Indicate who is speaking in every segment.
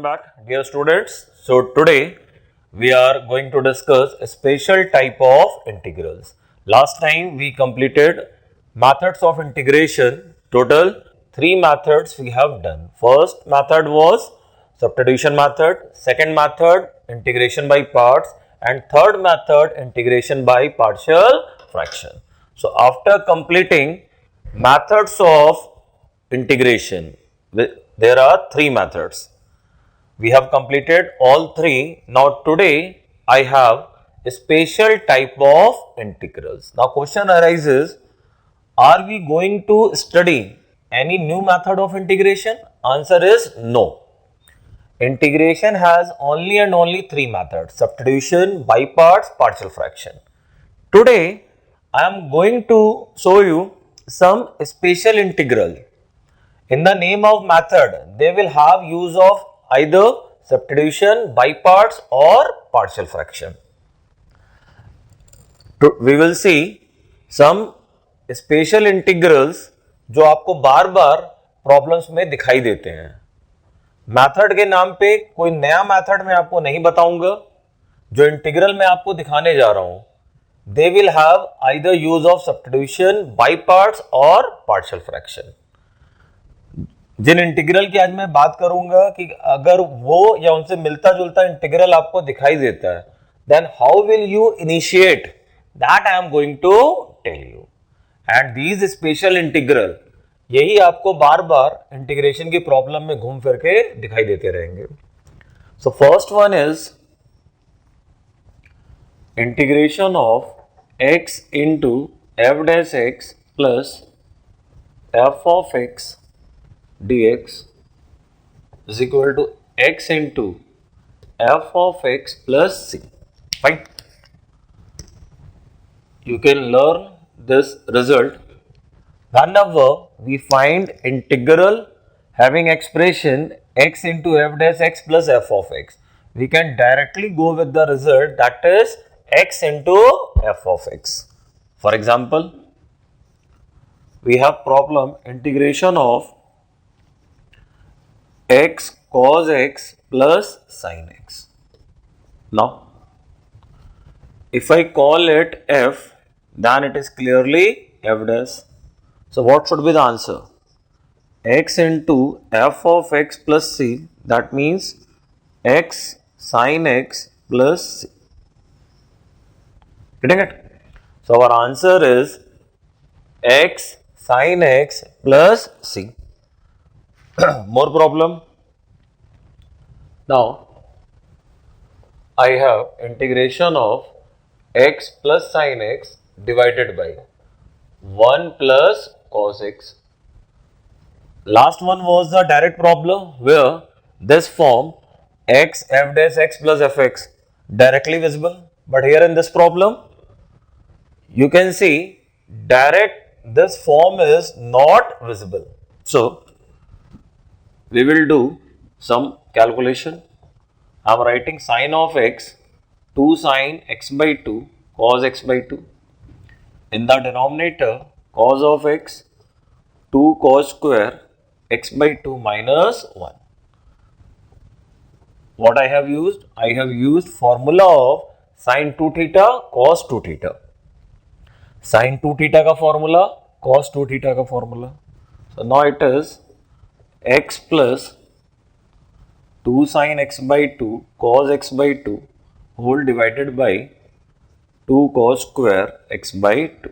Speaker 1: welcome back, dear students. So today we are going to discuss a special type of integrals. Last time we completed methods of integration. Total 3 methods we have done. First method was substitution method, second method integration by parts, and third method integration by partial fraction. So after completing methods of integration, there are 3 methods. We have completed all 3. Now today I have a special type of integrals. Now question arises, are we going to study any new method of integration? Answer is no. Integration has only and only 3 methods: substitution, by parts, partial fraction. Today I am going to show you some special integral. In the name of method, they will have use of either substitution, by parts or partial fraction. We will see some special integrals जो आपको बार बार problems में दिखाई देते हैं. Method के नाम पे कोई नया मेथड मैं आपको नहीं बताऊंगा. जो इंटीग्रल मैं आपको दिखाने जा रहा हूं, they will have either use of substitution, by parts और partial fraction. जिन इंटीग्रल की आज मैं बात करूंगा कि अगर वो या उनसे मिलता जुलता इंटीग्रल आपको दिखाई देता है, then how will you initiate, that I am going to tell you. And these special integral यही आपको बार बार इंटीग्रेशन की प्रॉब्लम में घूम फिर के दिखाई देते रहेंगे. So first one is integration of x into F dash x plus F of x dx is equal to x into f of x plus c. Fine. You can learn this result whenever we find integral having expression x into f dash x plus f of x. We can directly go with the result, that is x into f of x. For example, we have problem integration of x cos x plus sin x. Now, if I call it f, then it is clearly f dash. So, what should be the answer? X into f of x plus c, that means x sin x plus c. Getting it? So, our answer is x sin x plus c. More problem. Now I have integration of x plus sin x divided by 1 plus cos x. Last one was the direct problem where this form x f dash x plus fx directly visible, but here in this problem you can see direct this form is not visible. So we will do some calculation. I am writing sin of x 2 sin x by 2 cos x by 2. In the denominator, cos of x 2 cos square x by 2 minus 1. What I have used? I have used formula of sin 2 theta cos 2 theta. Sin 2 theta का formula, cos 2 theta का formula. So now it is x plus 2 sin x by 2 cos x by 2 whole divided by 2 cos square x by 2.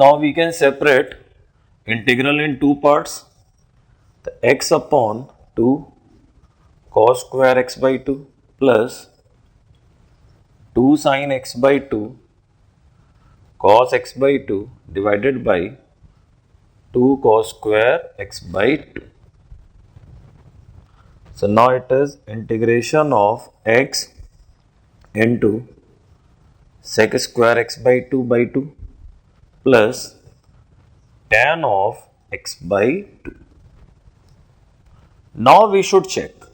Speaker 1: Now we can separate integral in 2 parts. The x upon 2 cos square x by 2 plus 2 sin x by 2 cos x by 2 divided by 2 cos square x by 2. So now it is integration of x into sec square x by 2 plus tan of x by 2. Now we should check.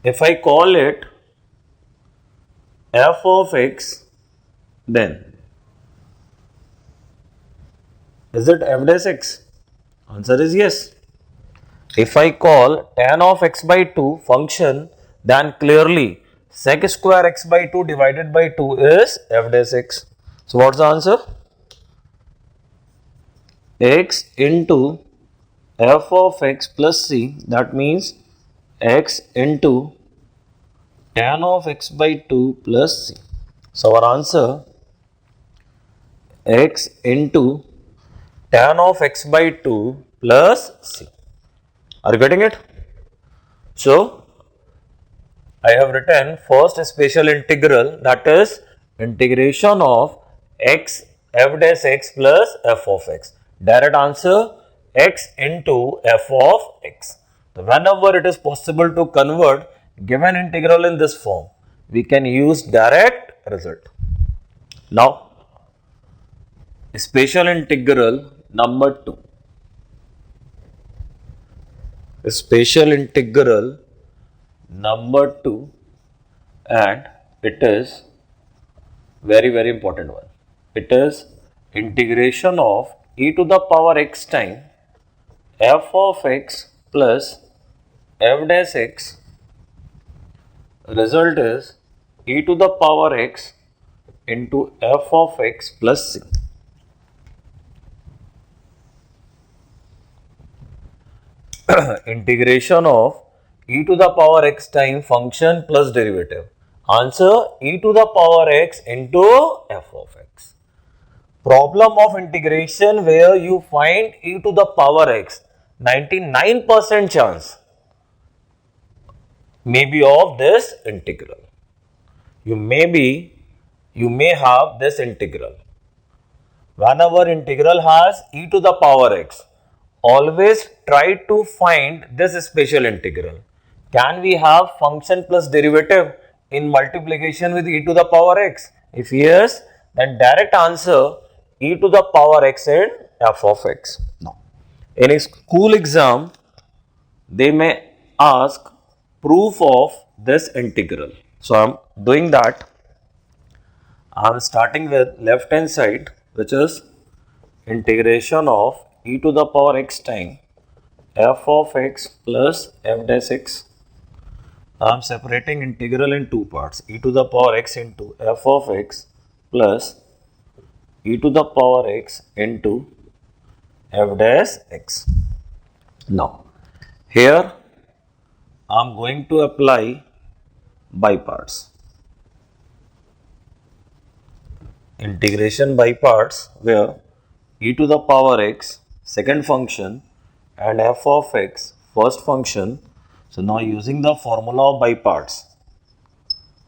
Speaker 1: If I call it f of x, then is it f dash x? Answer is yes. If I call tan of x by 2 function, then clearly sec square x by 2 divided by 2 is f dash x. So what's the answer? X into f of x plus c, that means x into tan of x by 2 plus c. So our answer, x into tan of x by 2 plus c. Are you getting it? So I have written first special integral, that is integration of x f dash x plus f of x. Direct answer, x into f of x. So whenever it is possible to convert given integral in this form, we can use direct result. Now special integral number 2. Special integral number 2, and it is very important one. It is integration of e to the power x time f of x plus f dash x. Result is e to the power x into f of x plus c. Integration of e to the power x time function plus derivative. Answer, e to the power x into f of x. Problem of integration where you find e to the power x, 99% chance may be of this integral. You may have this integral. Whenever integral has e to the power x, always try to find this special integral. Can we have function plus derivative in multiplication with e to the power x? If yes, then direct answer, e to the power x and f of x. Now, in a school exam, they may ask proof of this integral. So I am doing that. I am starting with left hand side, which is integration of e to the power x time f of x plus f dash x. I am separating integral in two parts, e to the power x into f of x plus e to the power x into f dash x. Now, here I am going to apply by parts. Integration by parts, where e to the power x second function and f of x first function. So now using the formula of by parts,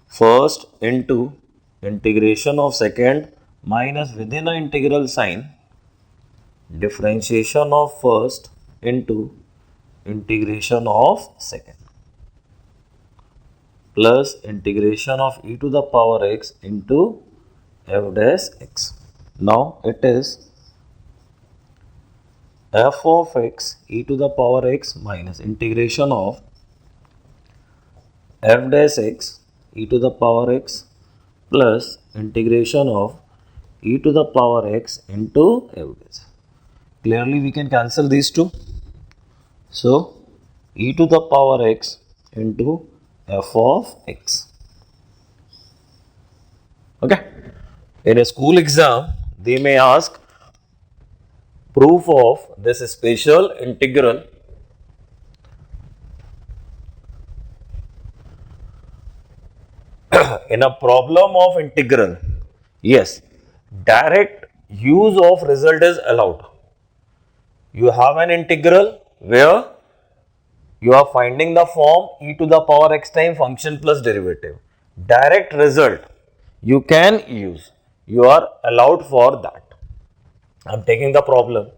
Speaker 1: first into integration of second minus within an integral sign, differentiation of first into integration of second, plus integration of e to the power x into f dash x. Now it is f of x e to the power x minus integration of f dash x e to the power x plus integration of e to the power x into f dash. Clearly we can cancel these two. So e to the power x into f of x. Okay. In a school exam, they may ask proof of this special integral. In a problem of integral, yes, direct use of result is allowed. You have an integral where you are finding the form e to the power x time function plus derivative. Direct result you can use. You are allowed for that. I am taking the problem.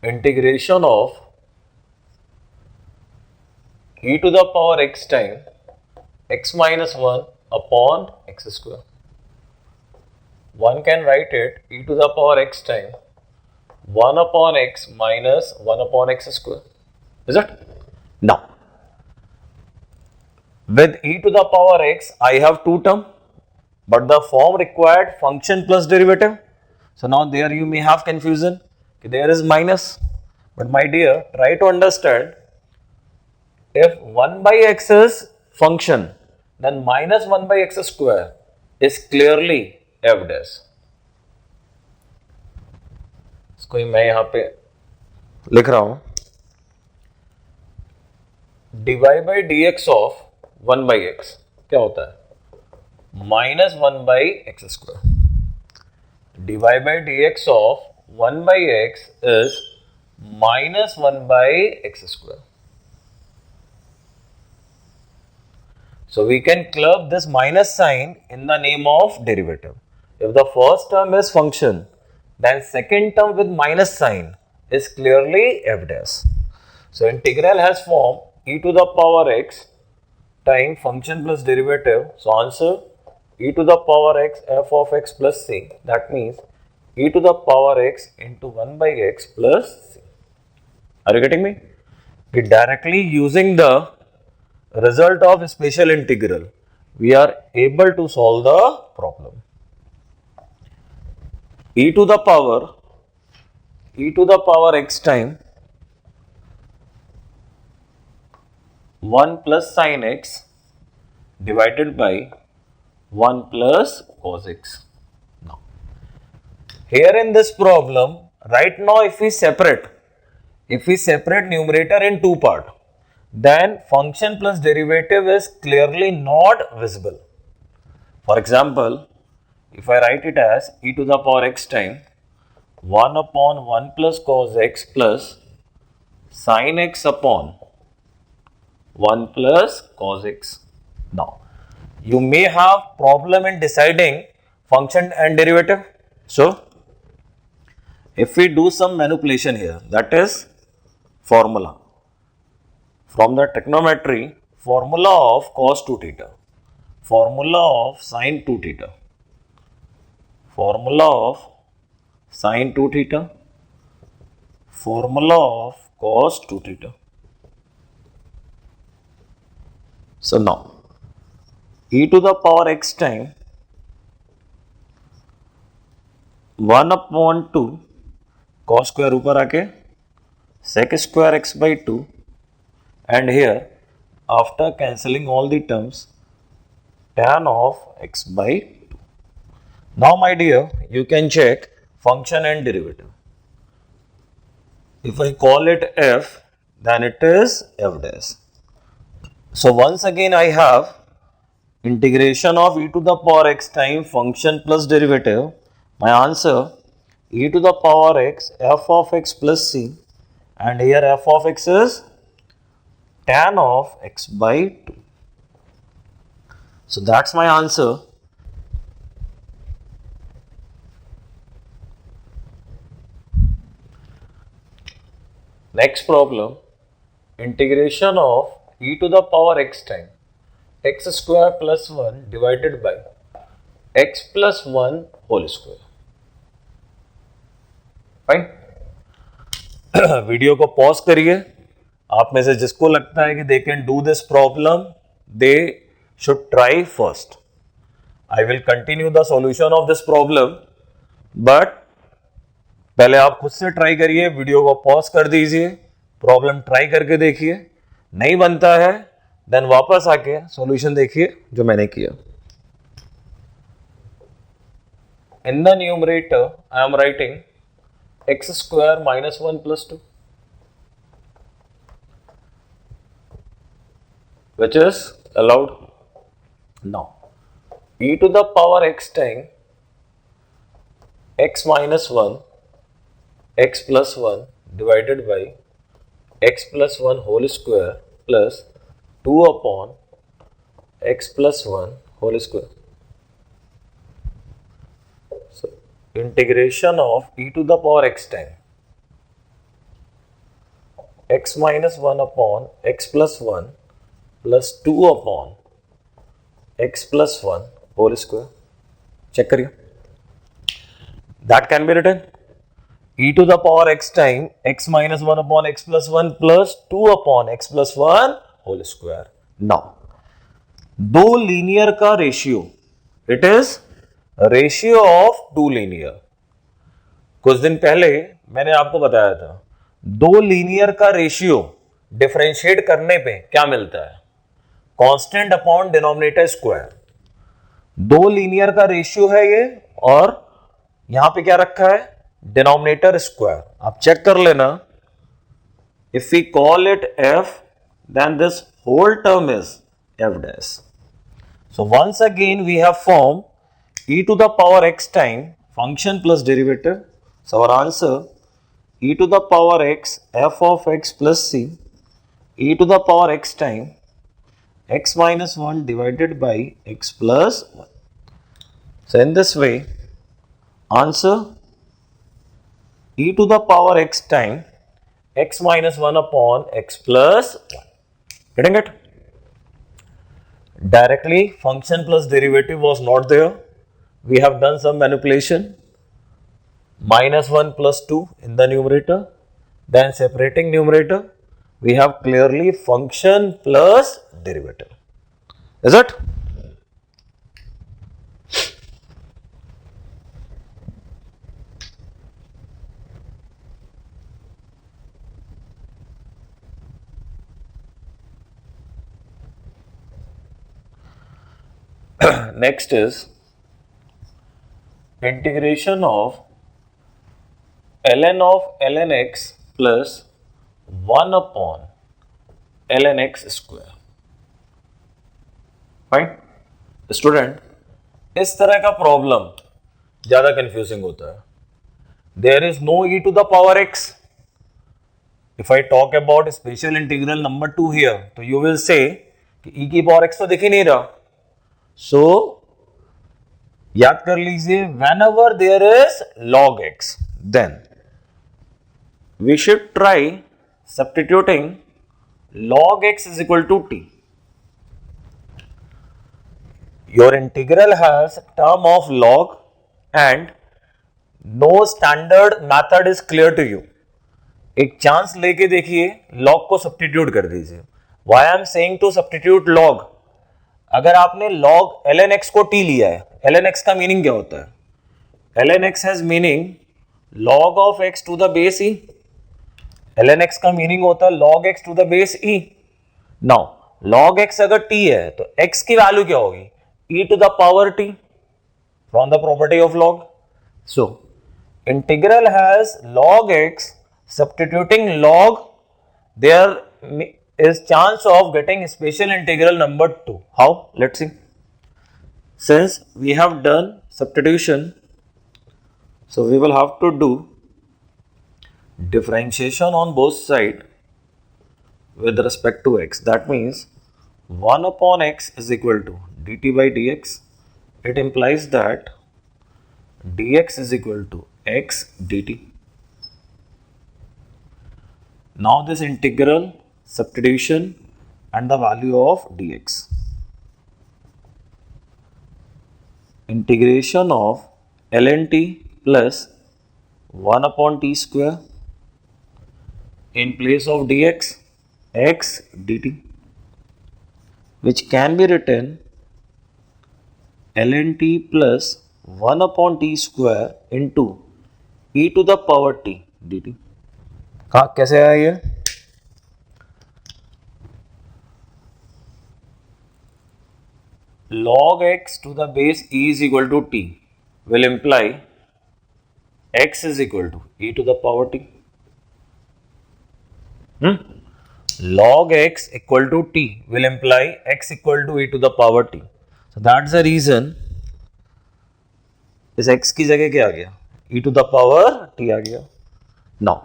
Speaker 1: Integration of e to the power x time x minus 1 upon x square. One can write it e to the power x time 1 upon x minus 1 upon x square. Is it? Now, with e to the power x, I have two terms, but the form required function plus derivative. So now there you may have confusion. There is minus. But my dear, try to understand, if 1 by x is function, then minus 1 by x square is clearly f dash. इसको मैं यहां पे लिख रहा हूं, dy by dx of 1 by x क्या होता है? Minus 1 by x square. dy by dx of 1 by x is minus 1 by x square. So we can club this minus sign in the name of derivative. If the first term is function, then second term with minus sign is clearly f dash. So integral has form e to the power x time function plus derivative. So answer e to the power x f of x plus c. That means e to the power x into 1 by x plus c. Are you getting me? We directly using the result of special integral, we are able to solve the problem. E to the power x time 1 plus sin x divided by 1 plus cos x. Now, here in this problem, right now if we separate numerator in two parts, then function plus derivative is clearly not visible. For example, if I write it as e to the power x time 1 upon 1 plus cos x plus sin x upon 1 plus cos x. Now, you may have problem in deciding function and derivative. So, if we do some manipulation here, that is formula from the trigonometry, formula of cos 2 theta, formula of sin 2 theta, formula of sin 2 theta, formula of cos 2 theta. So now, e to the power x time 1 upon 2 cos square ऊपर आके sec square x by 2, and here after cancelling all the terms tan of x by 2. Now my dear, you can check function and derivative. If I call it f, then it is f dash. So once again I have integration of e to the power x time function plus derivative. My answer e to the power x f of x plus c, and here f of x is tan of x by 2. So that's my answer. Next problem, integration of e to the power x time x square plus 1 divided by x plus 1 whole square. Fine. Video को pause करिए. आप में से जिसको लगता है कि they can do this problem, they should try first. I will continue the solution of this problem, but पहले आप खुद से ट्राई करिए. वीडियो को पॉज कर दीजिए, प्रॉब्लम ट्राई करके देखिए. नहीं बनता है देन वापस आके सॉल्यूशन देखिए जो मैंने किया. In the numerator I am writing x square minus 1 plus 2, which is allowed. Now, e to the power x time x minus 1 x plus 1 divided by x plus 1 whole square plus 2 upon x plus 1 whole square. So, integration of e to the power x time x minus 1 upon x plus 1 plus 2 upon x plus 1 whole square. Check करिए. That can be written e to the power x time x minus 1 upon x plus 1 plus 2 upon x plus 1 whole square. Now, दो linear का ratio, it is ratio of two linear. कुछ दिन पहले मैंने आपको बताया था दो लीनियर का रेशियो डिफरेंशिएट करने पे क्या मिलता है? Constant upon denominator square. दो लीनियर का रेशियो है ये, और यहां पे क्या रखा है? Denominator square. आप चेक कर लेना, if we call it f, then this whole term is f dash. So once again we have formed e to the power x time function plus derivative. So our answer, e to the power x f of x plus c, e to the power x time x minus 1 divided by x plus 1. So in this way, answer e to the power x time x minus 1 upon x plus 1. Getting it? Directly function plus derivative was not there. We have done some manipulation. Minus 1 plus 2 in the numerator. Then separating numerator, we have clearly function plus derivative. Is it? Next is integration of ln of ln x plus 1 upon ln x square. Fine? Student, इस तरह का problem ज्यादा confusing होता है. There is no e to the power x. If I talk about special integral number 2 here, तो you will say कि e की power x तो दिख ही नहीं रहा. So याद कर लीजिए, whenever there is log x, then we should try substituting log x is equal to t. Your integral has term of log and no standard method is clear to you. एक chance लेके देखिए, log को substitute कर दीजिए. Why I am saying to substitute log? अगर आपने log ln x को t लिया है, ln x का मीनिंग क्या होता है? ln x has meaning log of x to the base e. ln x का मीनिंग होता है log x to the base e. Now log x अगर t है तो x की वैल्यू क्या होगी? e to the power t from the property of log. So integral has log x, substituting log, there is chance of getting special integral number 2. How? Let's see. Since we have done substitution, so we will have to do differentiation on both sides with respect to x. That means 1 upon x is equal to dt by dx. It implies that dx is equal to x dt. Now this integral, substitution and the value of dx. Integration of ln t plus 1 upon t square, in place of dx, x dt, which can be written ln t plus 1 upon t square into e to the power t dt. हाँ, कैसे आया ये? Log x to the base e is equal to t will imply x is equal to e to the power t. Log x equal to t will imply x equal to e to the power t. So that's the reason इस x की जगह क्या आ गया? e to the power t आ गया. Now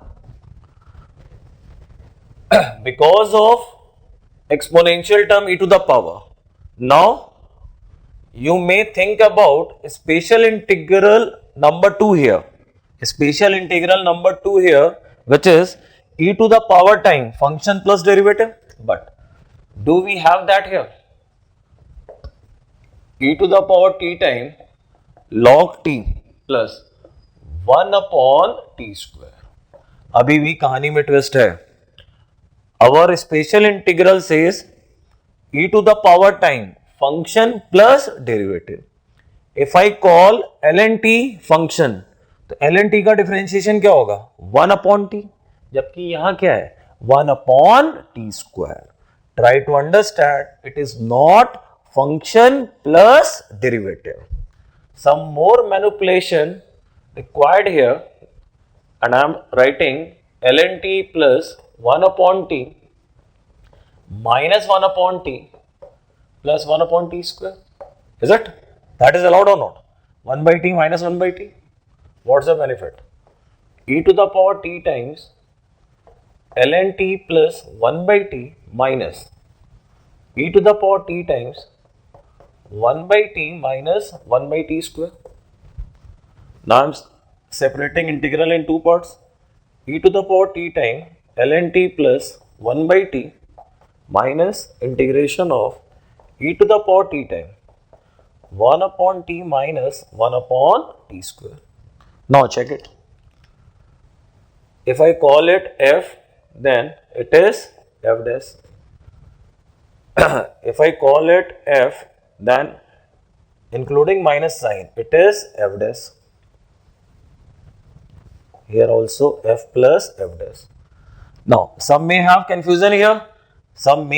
Speaker 1: because of exponential term e to the power, now you may think about special integral number 2 here. Special integral number 2 here, which is e to the power time function plus derivative. But do we have that here? E to the power t time log t plus 1 upon t square. अभी भी कहानी में twist है. Our special integral says e to the power time function plus derivative. If I call ln t function, तो ln t का differentiation क्या होगा? 1 upon t. जबकि यहां क्या है 1/t². Try to understand, it is not function plus derivative. Some more manipulation required here, and I am writing ln t plus 1/t minus 1/t plus 1/t². Is it? That is allowed or not? 1/t minus 1/t. What's the benefit? E to the power t times ln t plus 1/t minus e to the power t times 1/t minus 1/t². Now I am separating integral in two parts. E to the power t times ln t plus 1/t minus integration of e to the power t times 1/t minus 1/t². Now check it. If I call it f, then it is f dash. If I call it f, then including minus sign, it is f dash. Here also f plus f dash. Now some may have confusion here. Some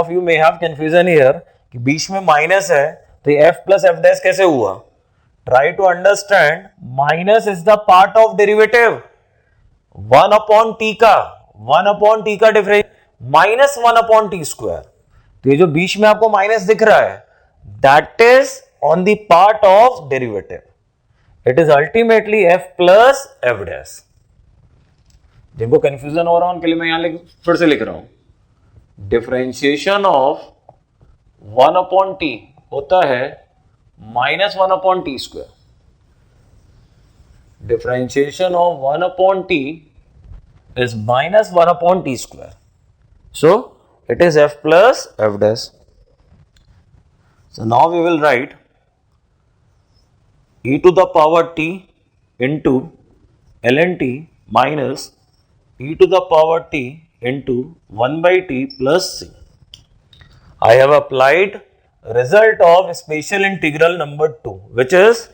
Speaker 1: of you may have confusion here कि बीच में minus है तो ये f plus f dash कैसे हुआ? Try to understand. Minus is the part of derivative. 1/t का difference minus 1/t². तो ये जो बीच में आपको माइनस दिख रहा है that is on the part of derivative. It is ultimately f plus f dash. जिनको कंफ्यूजन हो रहा है उनके लिए मैं यहां फिर से लिख रहा हूं. डिफरेंशिएशन ऑफ 1/t होता है minus 1/t². Differentiation of 1/t is minus 1/t². So it is f plus f dash. So now we will write e to the power t into ln t minus e to the power t into 1/t plus c. I have applied result of special integral number 2, which is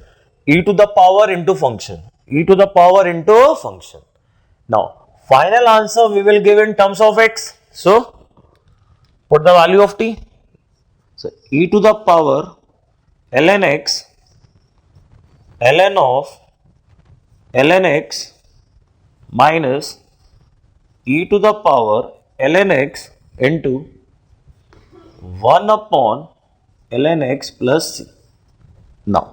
Speaker 1: e to the power into function. E to the power into function. Now, final answer we will give in terms of x. So, put the value of t. So, e to the power ln x, ln of ln x minus e to the power ln x into 1/ln x plus c. Now,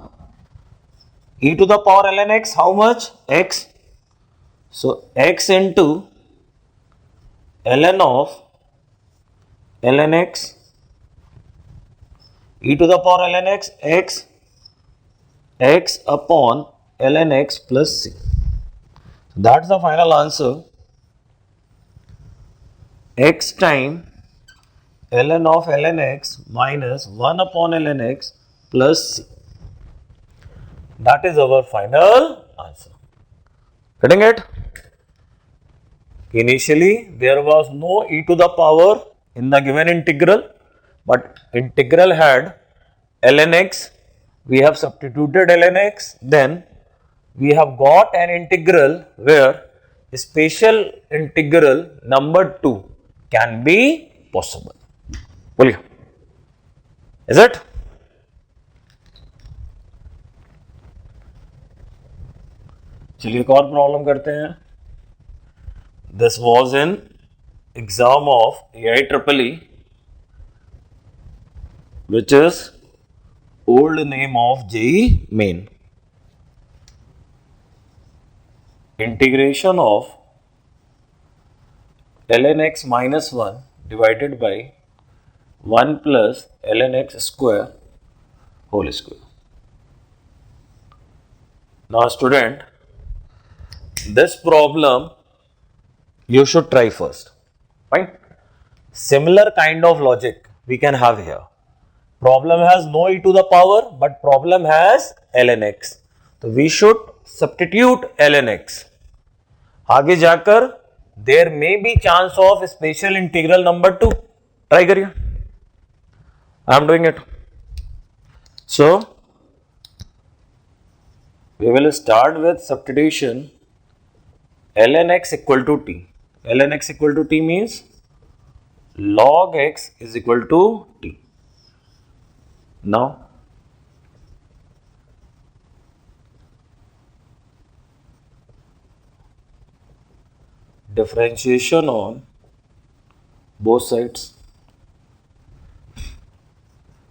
Speaker 1: e to the power ln x, how much? X. So x into ln of ln x, e to the power ln x, x upon ln x plus c. So that's the final answer. X time ln of ln x minus 1/ln x plus c. That is our final answer. Getting it? Initially, there was no e to the power in the given integral, but integral had ln x. We have substituted ln x. Then we have got an integral where special integral number 2 can be possible. बोलिए, is it? चलिए एक और problem करते हैं. This was in exam of AIEEE, which is old name of JEE Main. Integration of ln x minus 1 divided by 1 plus ln x square whole square. Now student, this problem you should try first. Fine. Similar kind of logic we can have here. Problem has no e to the power, but problem has ln x. So we should substitute ln x. आगे जाकर there may be chance of special integral number 2. Try करिए. I am doing it. So we will start with substitution ln x equal to t. ln x equal to t means log x is equal to t. Now differentiation on both sides.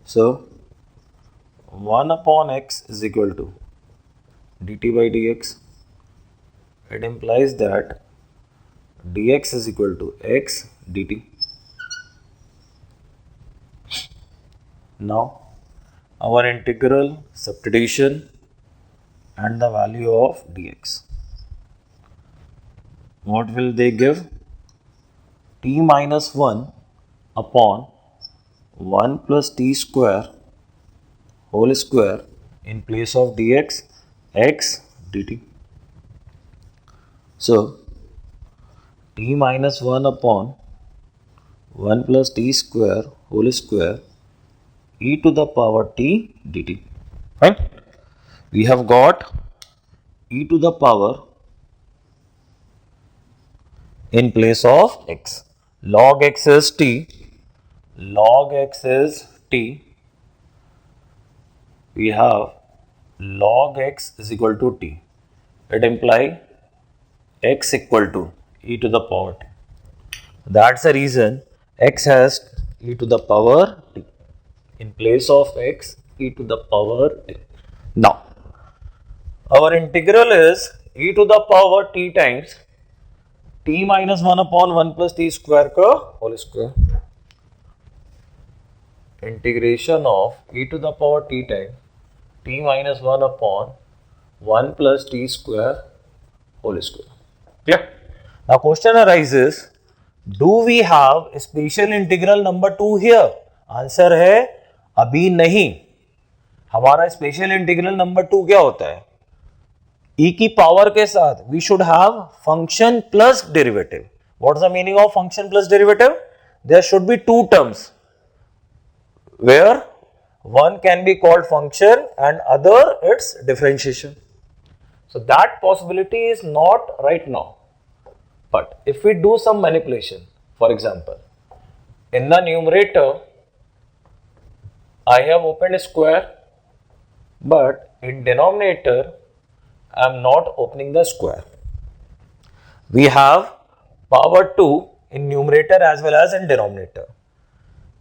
Speaker 1: So 1 upon x is equal to dt by dx. It implies that dx is equal to x dt. Now our integral substitution and the value of dx. What will they give? T minus 1 upon 1 plus t square whole square in place of dx x dt. So t minus 1 upon 1 plus t square whole square e to the power t dt. Right? We have got e to the power in place of x. Log x is t. Log x is t. We have log x is equal to t. It implies x equal to e to the power t. That's the reason x has e to the power t. In place of x, e to the power t. Now, our integral is e to the power t times t minus 1 upon 1 plus t square का whole square. Integration of e to the power t times t minus 1 upon 1 plus t square whole square. Clear? Now question arises, do we have special integral number 2 here? Answer है अभी नहीं. हमारा special integral number 2 क्या होता है? e की power के साथ we should have function plus derivative. What's the meaning of function plus derivative? There should be two terms where one can be called function and other its differentiation. So that possibility is not right now. But if we do some manipulation, for example, in the numerator I have opened a square, but in denominator I am not opening the square. We have power 2 in numerator as well as in denominator.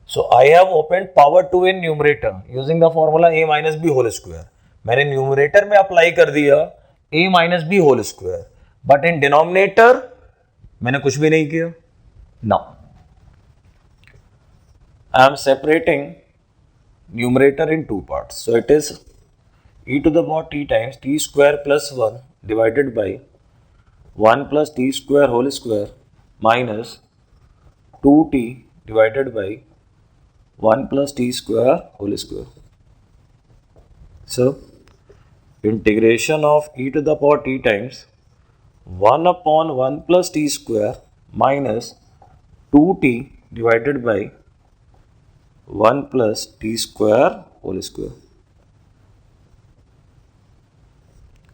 Speaker 1: So I have opened power 2 in numerator using the formula a minus b whole square. मैंने numerator में apply कर दिया a minus b whole square, but in denominator मैंने कुछ भी नहीं किया. Now I am separating numerator in two parts. So it is e to the power t times t square plus 1 divided by 1 plus t square whole square minus 2t divided by 1 plus t square whole square. So integration of e to the power t times 1 upon 1 plus t square minus 2t divided by 1 plus t square whole square.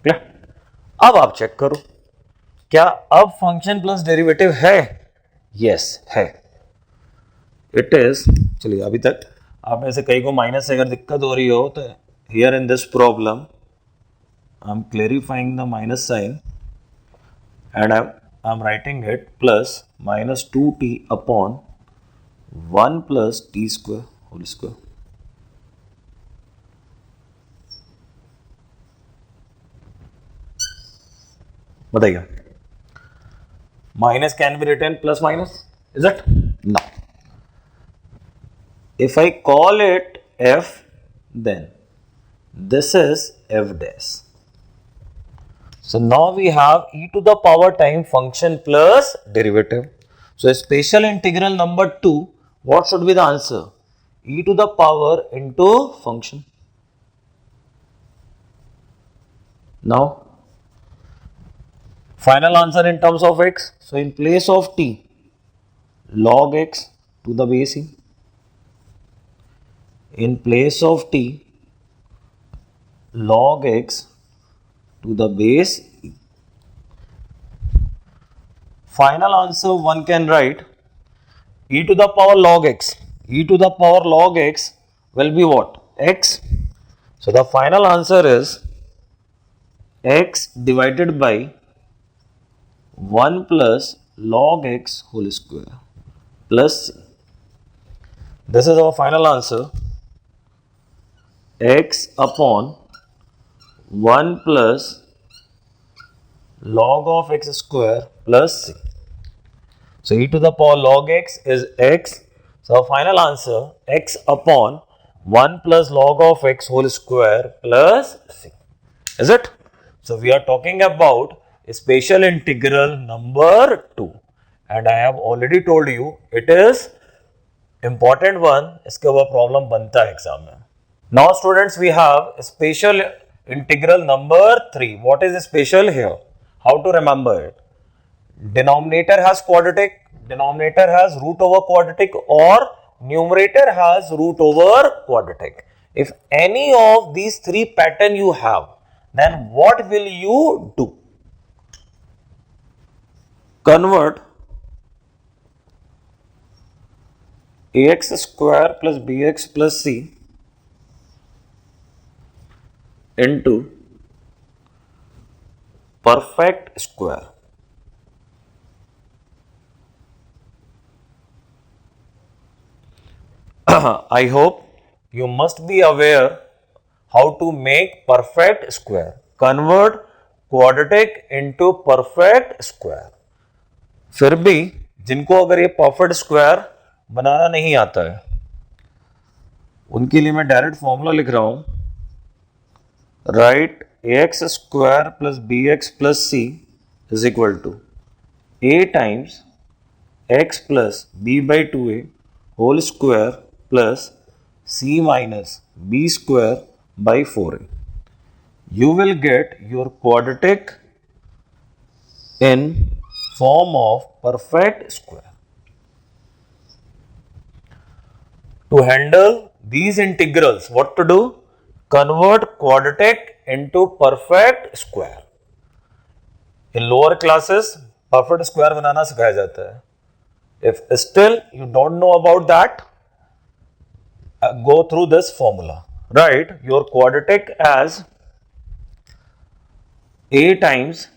Speaker 1: Clear? अब आप check करो, क्या अब function plus derivative है? Yes है. It is. चलिए अभी तक आप में से कई को माइनस से अगर दिक्कत हो रही हो तो here in this problem I am clarifying the minus sign and I'm writing it plus minus 2t upon 1 plus t square whole square. बताइए, minus can be written plus minus, is it? No. If I call it f, then this is f dash. So now we have e to the power time function plus derivative. So special integral number 2, what should be the answer? E to the power into function. Now final answer in terms of x. So in place of t, log x to the base e. In place of t, log x to the base e. final answer one can write e to the power log x. E to the power log x will be what? X. So the final answer is x divided by 1 plus log x whole square plus c. This is our final answer, x upon 1 plus log of x square plus c. So e to the power log x is x. So our final answer, x upon 1 plus log of x whole square plus c. Is it? So we are talking about special integral number 2, and I have already told you it is important one. इसके ऊपर problem बनता है exam में. Now students, we have special integral number 3. What is special here? How to remember it? Denominator has quadratic, denominator has root over quadratic, or numerator has root over quadratic. If any of these three pattern you have, then what will you do? Convert ax square plus bx plus c into perfect square. I hope you must be aware how to make perfect square. Convert quadratic into perfect square. फिर भी जिनको अगर ये perfect square बनाना नहीं आता है, उनके लिए मैं डायरेक्ट फॉर्मूला लिख रहा हूं. Right ax square plus bx plus c is equal to a times x plus b by 2a whole square plus c minus b square by 4a. You will get your quadratic in form of perfect square. To handle these integrals, what to do? Convert quadratic into perfect square. In lower classes, perfect square बनाना सिखाया जाता है. If still you don't know about that, go through this formula. Write your quadratic as a times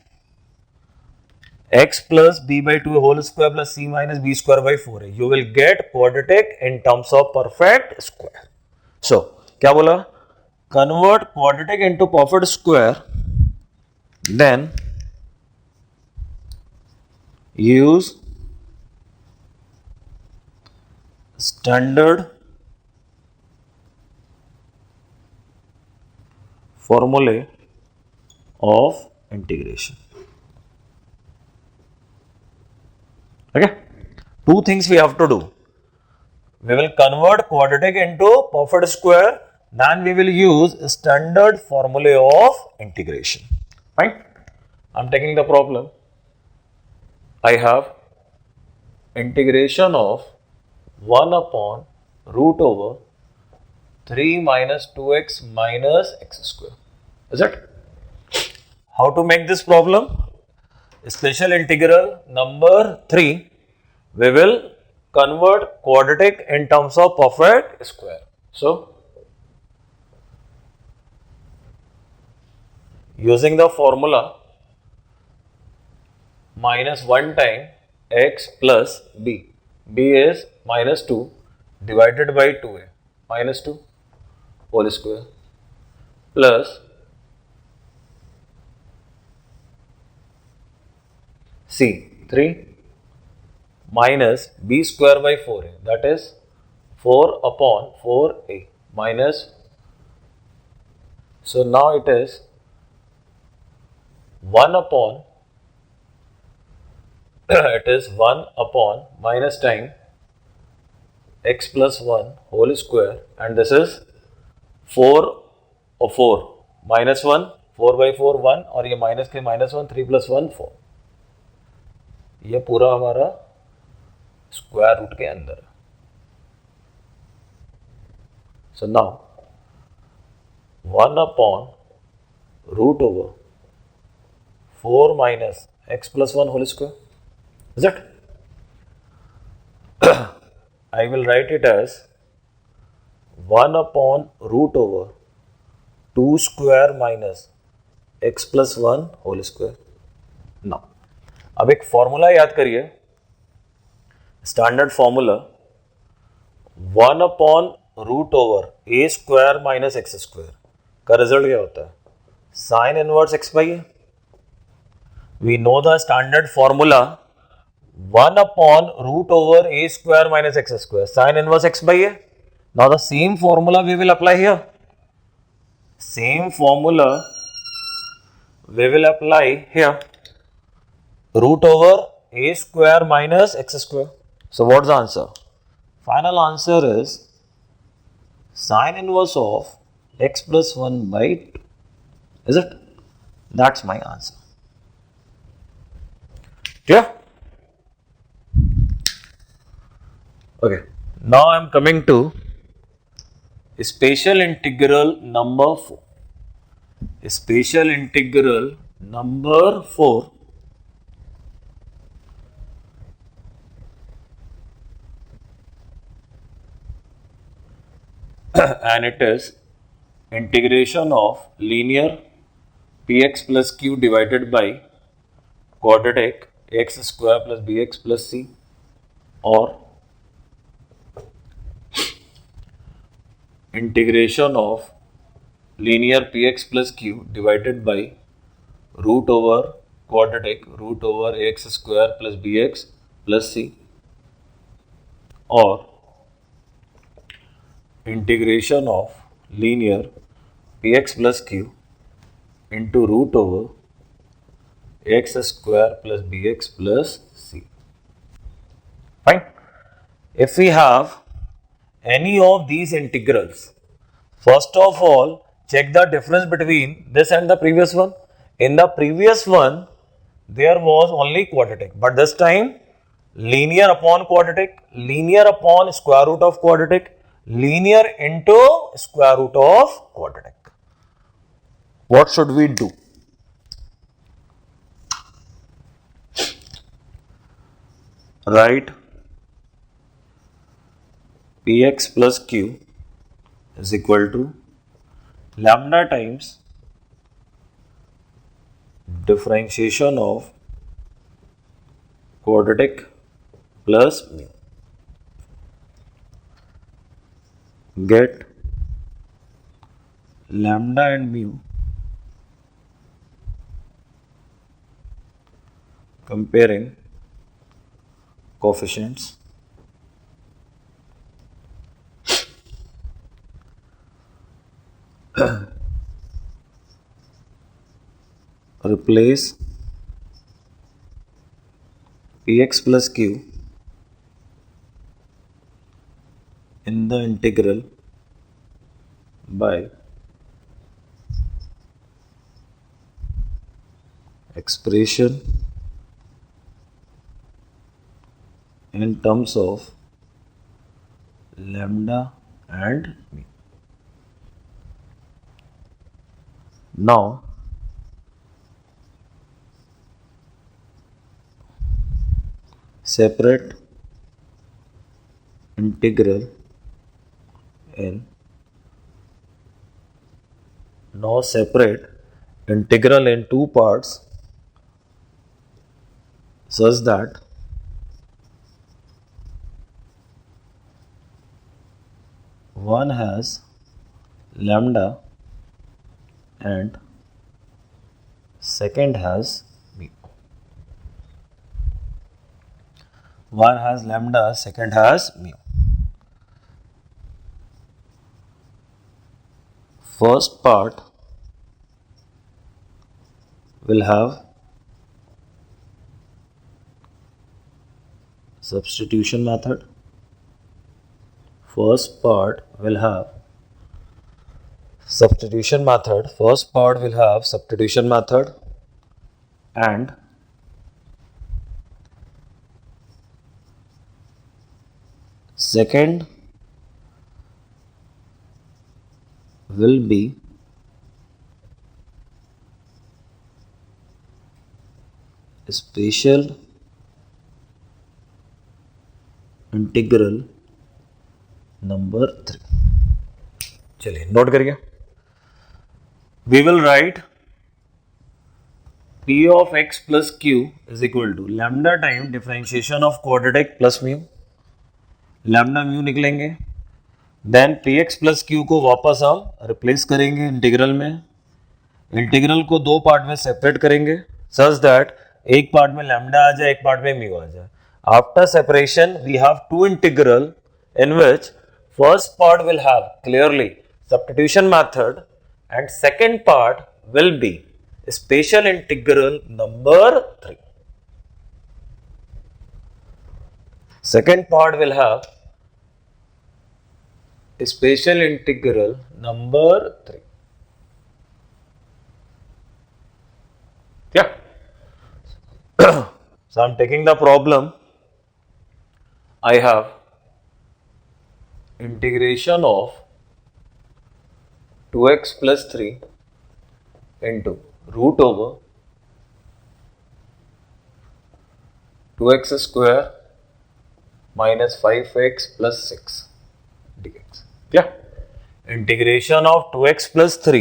Speaker 1: x plus b by 2 whole square plus c minus b square by 4a. You will get quadratic in terms of perfect square. So, क्या बोला? Convert quadratic into perfect square, then use standard formulae of integration. Okay, two things we have to do. We will convert quadratic into perfect square, then we will use standard formula of integration. Right? I am taking the problem. I have integration of 1 upon root over 3 minus 2x minus x square. Is it? How to make this problem? Special integral number 3, we will convert quadratic in terms of perfect square. So, using the formula minus 1 time x plus b, b is minus 2 divided by 2a, minus 2 whole square plus c 3 minus b square by 4a, that is 4 upon 4a minus, so now it is 1 upon it is 1 upon minus time x plus 1 whole square, and this is 4 or 4 minus 1, 4 by 4 1, और ये minus के minus 1, 3 plus 1 4. ये पूरा हमारा square root के अंदर है. So now 1 upon root over 4 minus x plus 1 whole square Is it? I will write it as 1 upon root over 2 square minus x plus 1 whole square. Now अब एक formula याद करिए, standard formula 1 upon root over a square minus x square का result क्या होता है? Sine inverse x by a. We know the standard formula 1 upon root over a square minus x square, sin inverse x by a. Now the same formula we will apply here. Same formula we will apply here. Root over a square minus x square. So what's the answer? Final answer is sin inverse of x plus 1 by 2. Is it? That's my answer. Clear? Okay, now I am coming to special integral number 4. Special integral number 4 and it is integration of linear px plus q divided by quadratic x square plus bx plus c, or integration of linear px plus q divided by root over quadratic root over ax square plus bx plus c, or integration of linear px plus q into root over x square plus bx plus c. Fine. If we have any of these integrals, first of all check the difference between this and the previous one. In the previous one there was only quadratic, but this time linear upon quadratic, linear upon square root of quadratic, linear into square root of quadratic. What should we do? Write px plus q is equal to lambda times differentiation of quadratic plus mu. Get lambda and mu comparing coefficients. Replace px plus q in the integral by expression in terms of lambda and mu. Now separate integral in two parts such that one has lambda and second has mu. One has lambda, second has mu. First part will have substitution method. First part will have substitution method. First part will have substitution method, and second will be special integral number 3. चलिए note करिए. We will write p of x plus q is equal to lambda time differentiation of quadratic plus mu. Lambda mu निकलेंगे, then p x plus q को वापस हम replace करेंगे integral में. Integral को दो पार्ट में सेपरेट करेंगे सच दैट एक पार्ट में लैम्डा आ जाए, एक पार्ट में म्यू आ जाए. After separation we have two integral in which first part will have clearly substitution method and second part will be special integral number 3. Second part will have special integral number 3. Yeah. So I'm taking the problem. I have integration of 2x plus 3 into root over 2x square minus 5x plus 6 dx. Yeah. Integration of 2x plus 3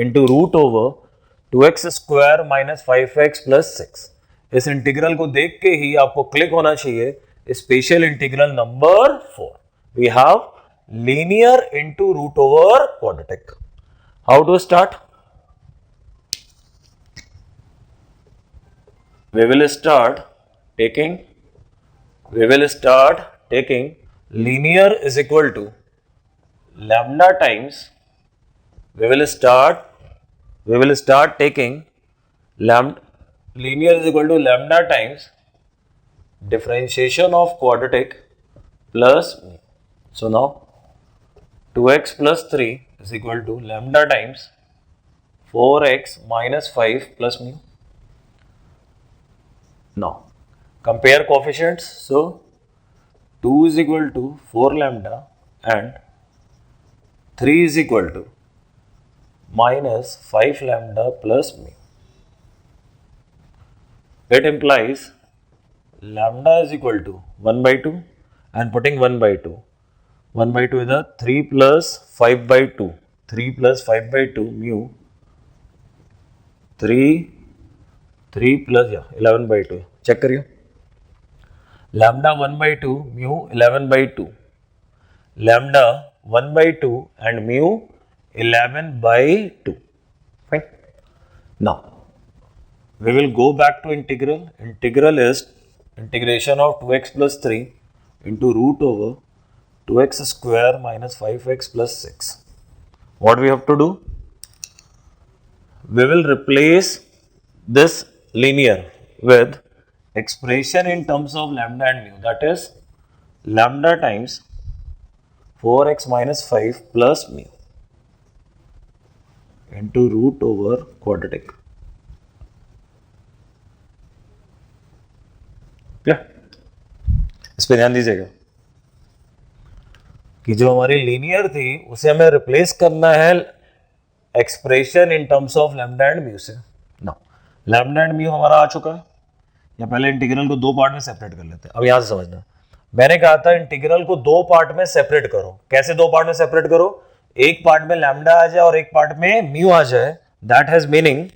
Speaker 1: into root over 2x square minus 5x plus 6. इस integral को देख के ही आपको click होना चाहिए special integral number 4. We have linear into root over quadratic. How to start? We will start taking linear is equal to lambda times we will start taking linear is equal to lambda times differentiation of quadratic plus mu. So now 2x plus 3 is equal to lambda times 4x minus 5 plus mu. Now compare coefficients. So 2 is equal to 4 lambda and 3 is equal to minus 5 lambda plus mu. It implies lambda is equal to 1 by 2 and putting 1 by 2. 1 by 2 is the 3 plus 5 by 2. 3 plus 5 by 2 mu 3 plus 11 by 2. Check करिए. Lambda 1 by 2 mu 11 by 2. Lambda 1 by 2 and mu 11 by 2. Fine. Now we will go back to integral. Integral is integration of 2x plus 3 into root over 2x square minus 5x plus 6. What we have to do? We will replace this linear with expression in terms of lambda and mu, that is lambda times 4x minus 5 plus mu into root over quadratic. क्या इस पे ध्यान दीजिएगा कि जो हमारी linear थी उसे हमें रिप्लेस करना है expression in terms of lambda and mu से. नाउ लैम्डा एंड म्यू हमारा आ चुका है, या पहले इंटीग्रल को दो पार्ट में सेपरेट कर लेते हैं. अब यहां से समझना, मैंने कहा था इंटीग्रल को दो पार्ट में सेपरेट करो. कैसे दो पार्ट में सेपरेट करो? एक पार्ट में लैम्डा आ जाए और एक पार्ट में म्यू आ जाए. दैट हैज मीनिंग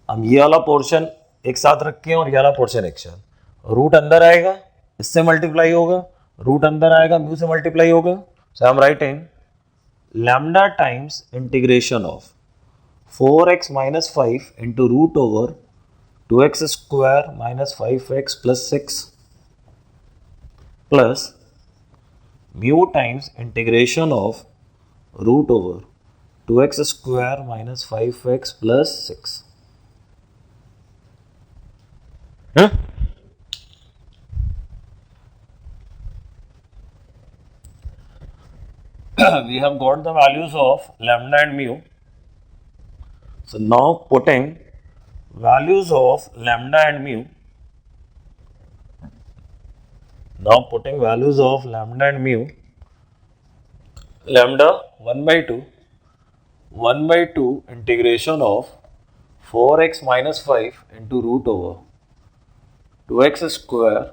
Speaker 1: हम ये वाला पोर्शन एक साथ रखें और ये वाला पोर्शन एक साथ. रूट अंदर आएगा, इससे मल्टीप्लाई होगा, रूट अंदर आएगा, म्यू से मल्टीप्लाई होगा. So I am writing lambda times integration of 4x minus 5 into root over 2x square minus 5x plus 6 plus mu times integration of root over 2x square minus 5x plus 6. We have got the values of lambda and mu. So now putting values of lambda and mu. Now putting values of lambda and mu. Lambda 1 by 2. 1 by 2 integration of 4x minus 5 into root over 2x square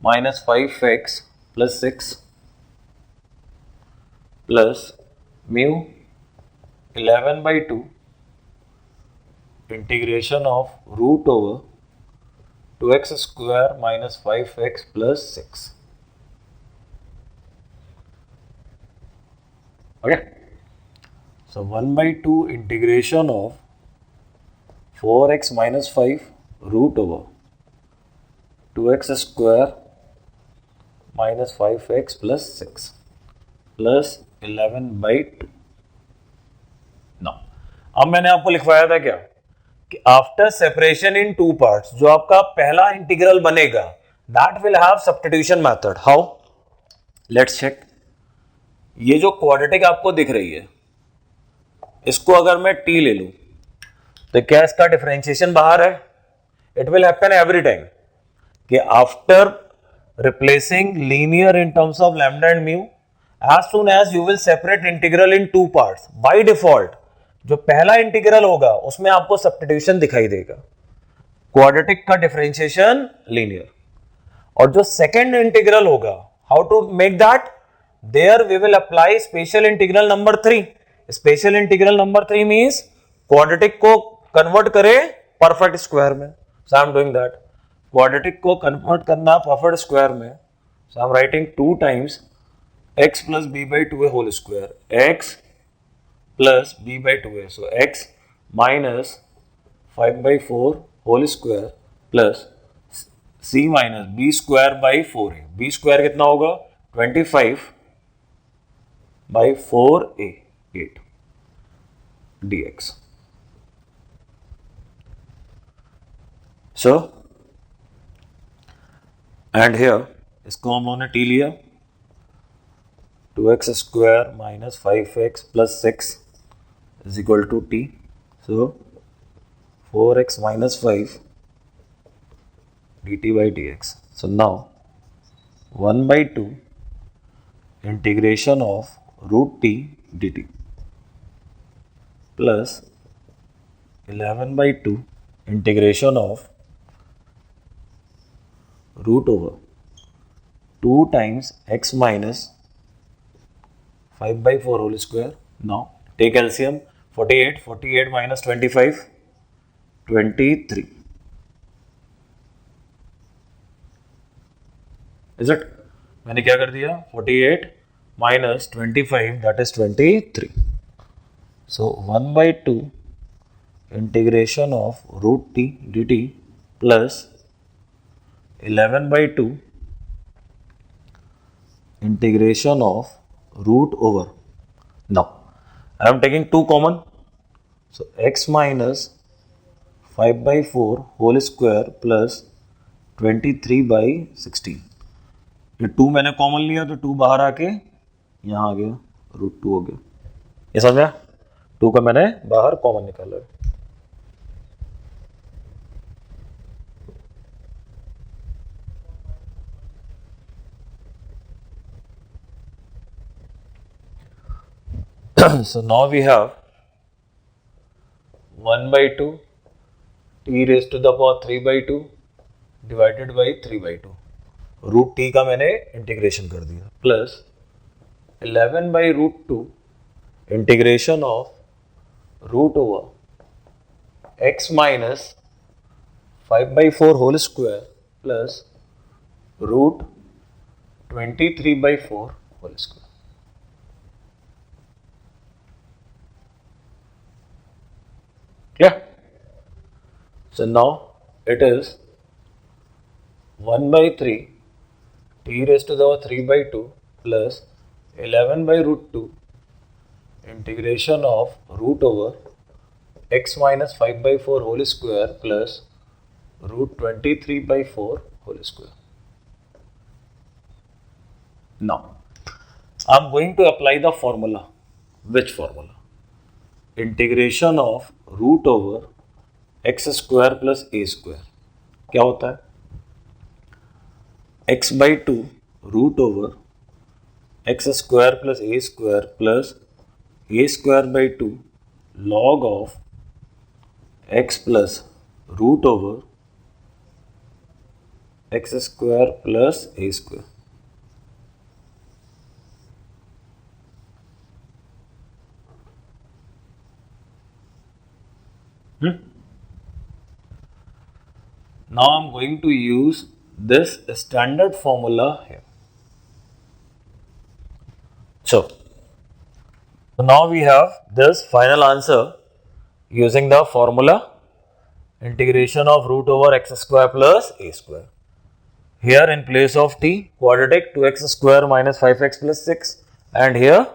Speaker 1: minus 5x plus 6 plus mu 11 by 2 integration of root over 2x square minus 5x plus 6. Okay. So 1 by 2 integration of 4x minus 5 root over 2x square minus 5x plus 6 plus 11 by 2. Now, अब मैंने आपको लिखवाया था क्या कि after separation in two parts जो आपका पहला इंटीग्रल बनेगा that will have substitution method. How? Let's check. ये जो क्वाड्रेटिक आपको दिख रही है इसको अगर मैं t ले लूं तो क्या इसका डिफरेंशिएशन बाहर है? It will happen every time कि after replacing linear in terms of lambda and mu as soon as you will separate integral in two parts by default जो पहला इंटीग्रल होगा उसमें आपको सब्स्टिट्यूशन दिखाई देगा. क्वाड्रेटिक का डिफरेंशिएशन लीनियर. और जो सेकंड इंटीग्रल होगा how to make that? There we will apply special integral number 3. Special integral number 3 means quadratic को कन्वर्ट करे परफेक्ट स्क्वायर में. So I am doing that. Quadratic को कन्वर्ट करना perfect square में. So I am writing 2 times x plus b by 2a whole square. x plus b by 2a. So x minus 5 by 4 whole square plus c minus b square by 4a. b square कितना होगा? 25 by 4a 8 dx. So and here इसको हम लोगों ने t लिया 2x square minus 5x plus 6 is equal to t. So 4x minus 5 dt by dx. So now 1 by 2 integration of root t dt plus 11 by 2 integration of root over 2 times x minus 5 by 4 whole square. Now take LCM. 48 minus 25 23. Is it? मैंने क्या कर दिया? 48 minus 25 that is 23. So 1 by 2 integration of root t dt plus 11 by 2 integration of root over. Now I am taking 2 common. So x minus 5 by 4 whole square plus 23 by 16. ये 2 मैंने common लिया तो 2 बाहर आके यहाँ आ गया रूट 2 हो गया. ये समझा? 2 का मैंने बाहर कॉमन निकाला. So now we have 1 by 2 t raised to the power 3 by 2 divided by 3 by 2. Root t का मैंने इंटीग्रेशन कर दिया plus 11 by root 2 integration of root over x minus 5 by 4 whole square plus root 23 by 4 whole square. Yeah. So now it is 1 by 3 t raised to the power 3 by 2 plus 11 by root 2 integration of root over x minus 5 by 4 whole square plus root 23 by 4 whole square. Now I am going to apply the formula. Which formula? Integration of root over x square plus a square क्या होता है? X by 2 root over x square plus a square plus a square by 2 log of x plus root over x square plus a square. Now I'm going to use this standard formula here. So now we have this final answer using the formula integration of root over x square plus a square. Here in place of t, quadratic 2x square minus 5x plus 6, and here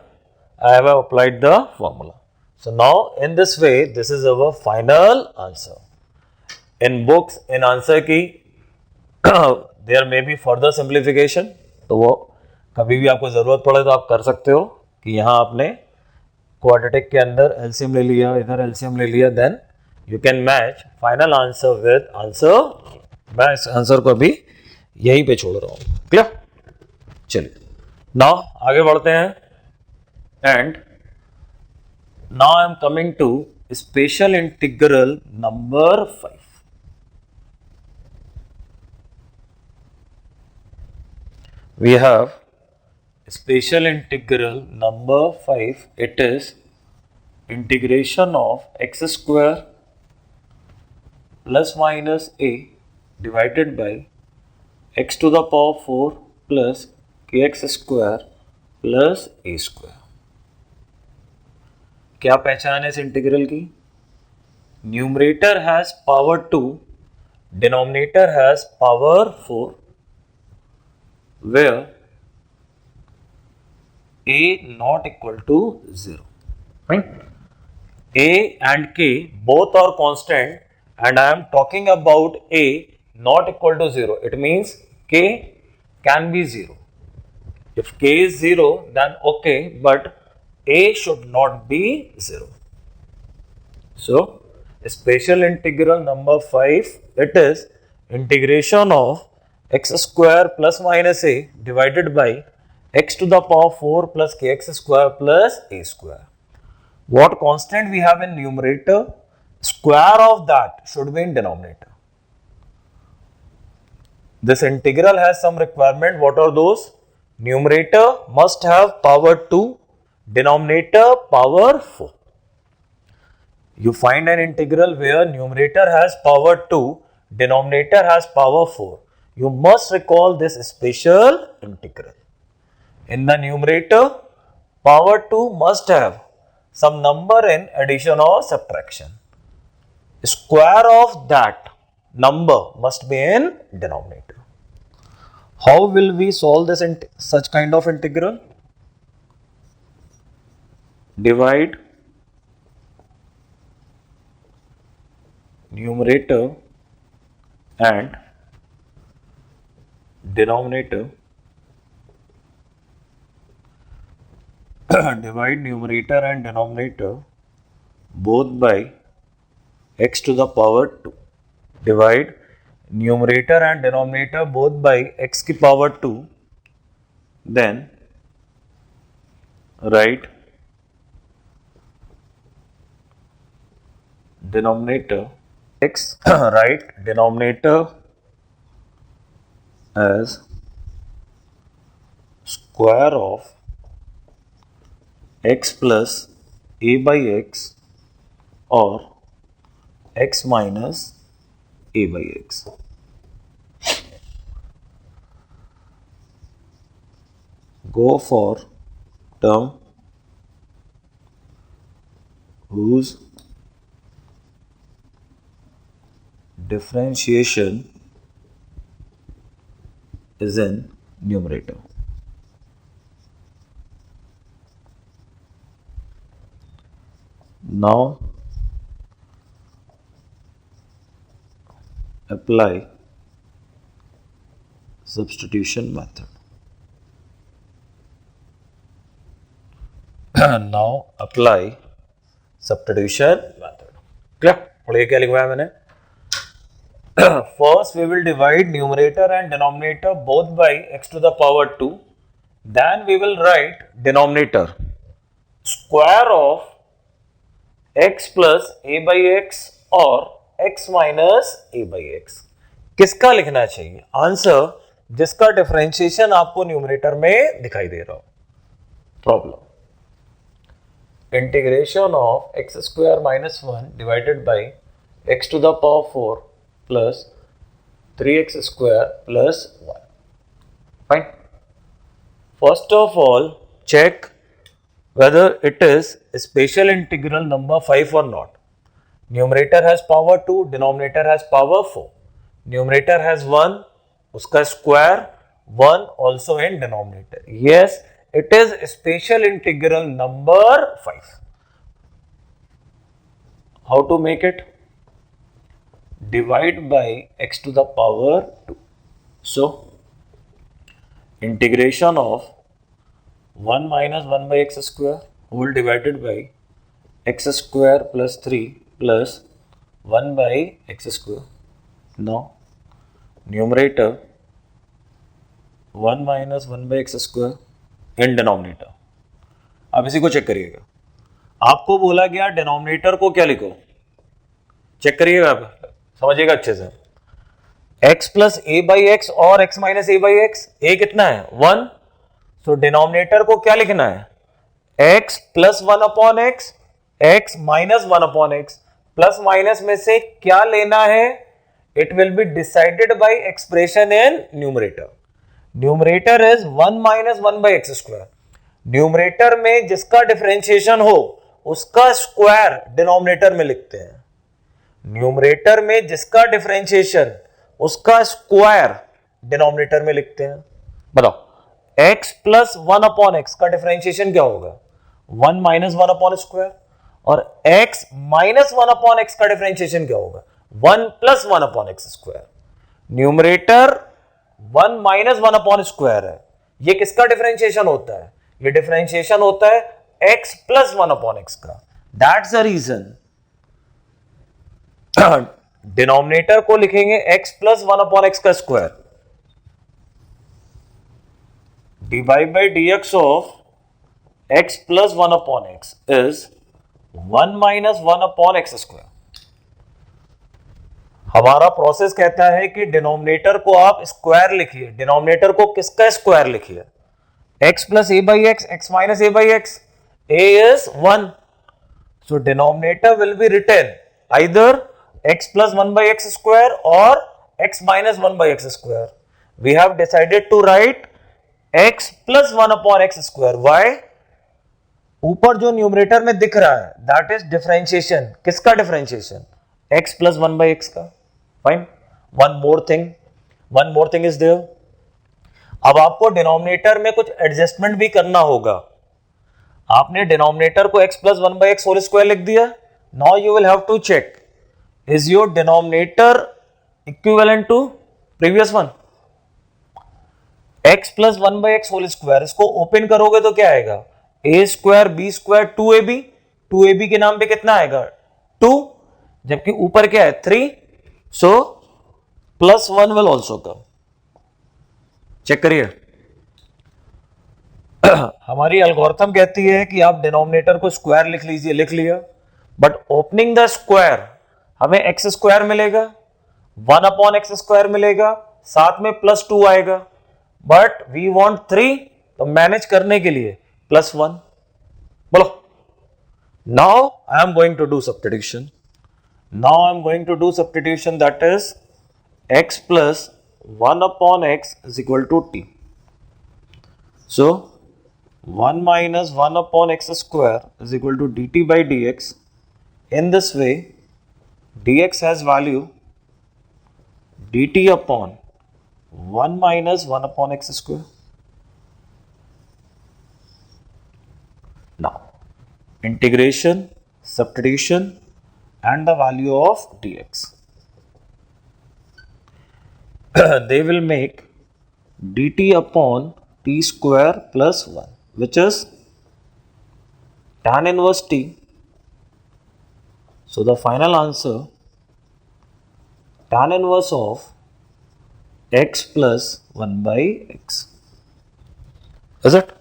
Speaker 1: I have applied the formula. So now in this way, this is our final answer. In books, in answer key, there may be further simplification. तो वो कभी भी आपको ज़रूरत पड़े तो आप कर सकते हो कि यहाँ आपने क्वाड्रेटिक के अंदर एलसीएम ले लिया, इधर एलसीएम ले लिया, then you can match final answer with answer. मैं इस आंसर को अभी यहीं पे छोड़ रहा हूँ. क्लियर? चलिए नाउ आगे बढ़ते हैं. And now I am coming to special integral number 5. We have special integral number 5. It is integration of x square plus minus a divided by x to the power 4 plus kx square plus a square. क्या पहचान है इस integral की? Numerator has power 2, denominator has power 4, where a not equal to 0. Right? A and k both are constant, and I am talking about a not equal to 0. It means k can be 0. If k is 0, then okay, but a should not be 0. So, special integral number 5, it is integration of x square plus minus a divided by x to the power 4 plus kx square plus a square. What constant we have in numerator? Square of that should be in denominator. This integral has some requirement. What are those? Numerator must have power 2, denominator power 4. You find an integral where numerator has power 2, denominator has power 4. You must recall this special integral. In the numerator, power 2 must have some number in addition or subtraction. Square of that number must be in denominator. How will we solve this such kind of integral? Divide numerator and denominator. Divide numerator and denominator both by x to the power 2. Divide numerator and denominator both by x की power 2. Then write denominator x. Write denominator as square of x plus a by x or x minus a by x. Go for term whose differentiation is in numerator. Now apply substitution method. Now apply substitution method. Clear? पढ़िए क्या लिखवाया मैंने? First we will divide numerator and denominator both by x to the power 2. Then we will write denominator square of x plus a by x or x minus a by x. किसका लिखना चाहिए answer? जिसका differentiation आपको numerator में दिखाई दे रहा हो। Problem, integration of x square minus 1 divided by x to the power 4 plus 3x square plus 1. Fine. First of all, check whether it is a special integral number 5 or not. Numerator has power 2, denominator has power 4. Numerator has 1, uska square 1 also in denominator. Yes, it is a special integral number 5. How to make it? Divide by x to the power 2. So, integration of 1 minus 1 by x square whole divided by x square plus 3 plus 1 by x square. Now, numerator 1 minus 1 by x square in denominator. अब इसी को check करिएगा, आपको बोला गया denominator को क्या लिखो, चेक करिएगा, आप समझिएगा अच्छे से. x plus a by x और x minus a by x, a कितना है 1, तो डिनोमिनेटर को क्या लिखना है x plus 1 upon x, x minus 1 upon x. Plus minus में से क्या लेना है, it will be decided by expression in numerator. Numerator is 1 minus 1 by x square. Numerator में जिसका डिफरेंशिएशन हो उसका स्क्वायर डिनोमिनेटर में लिखते हैं. न्यूमरेटर में जिसका डिफरेंशिएशन उसका स्क्वायर डिनोमिनेटर में लिखते हैं. बताओ, x प्लस 1 अपॉन एक्स का डिफरेंशिएशन क्या होगा 1 माइनस 1 अपॉन स्क्वायर, और x माइनस 1 अपॉन एक्स का डिफरेंशिएशन क्या होगा 1 plus 1 upon x square. Numerator 1 minus 1 upon square है, ये किसका डिफरेंशिएशन होता है, ये डिफरेंशिएशन होता है x प्लस 1 अपॉन एक्स का. दैट्स द रीजन डिनोमिनेटर को लिखेंगे x प्लस 1 अपॉन एक्स का square. dy by dx of x plus 1 upon x is 1 minus 1 upon x square. हमारा प्रोसेस कहता है कि डिनोमिनेटर को आप स्क्वायर लिखिए. डिनोमिनेटर को किसका स्क्वायर लिखिए, x plus a by x, x minus a by x. a is 1, so denominator will be written either x plus 1 by x square or x minus 1 by x square. We have decided to write x plus 1 upon x square. Why? ऊपर जो numerator में दिख रहा है that is differentiation. किसका differentiation, x plus 1 by x का. Fine. One more thing is there. अब आपको डिनोमिनेटर में कुछ एडजस्टमेंट भी करना होगा. आपने डिनोमिनेटर को x plus 1 by x whole square लिख दिया. Now you will have to check, is your denominator equivalent to previous one. x plus 1 by x whole square, इसको ओपन करोगे तो क्या आएगा a square B square 2ab. 2ab के नाम पे कितना आएगा 2, जबकि ऊपर क्या है 3, so plus 1 will also come. Check करिए. हमारी एल्गोरिथम कहती है कि आप डिनोमिनेटर को स्क्वायर लिख लीजिए, लिख लिया, बट ओपनिंग द स्क्वायर हमें एक्स स्क्वायर मिलेगा, 1 अपॉन एक्स स्क्वायर मिलेगा, साथ में प्लस 2 आएगा. बट वी वॉन्ट 3, तो मैनेज करने के लिए प्लस 1. बोलो. Now I am going to do substitution. That is x plus 1 upon x is equal to t. So 1 minus 1 upon x square is equal to dt by dx. In this way, dx has value dt upon 1 minus 1 upon x square. Now, integration, substitution and the value of dx. They will make dt upon t square plus 1, which is tan inverse t. So the final answer, tan inverse of x plus 1 by x. Is it?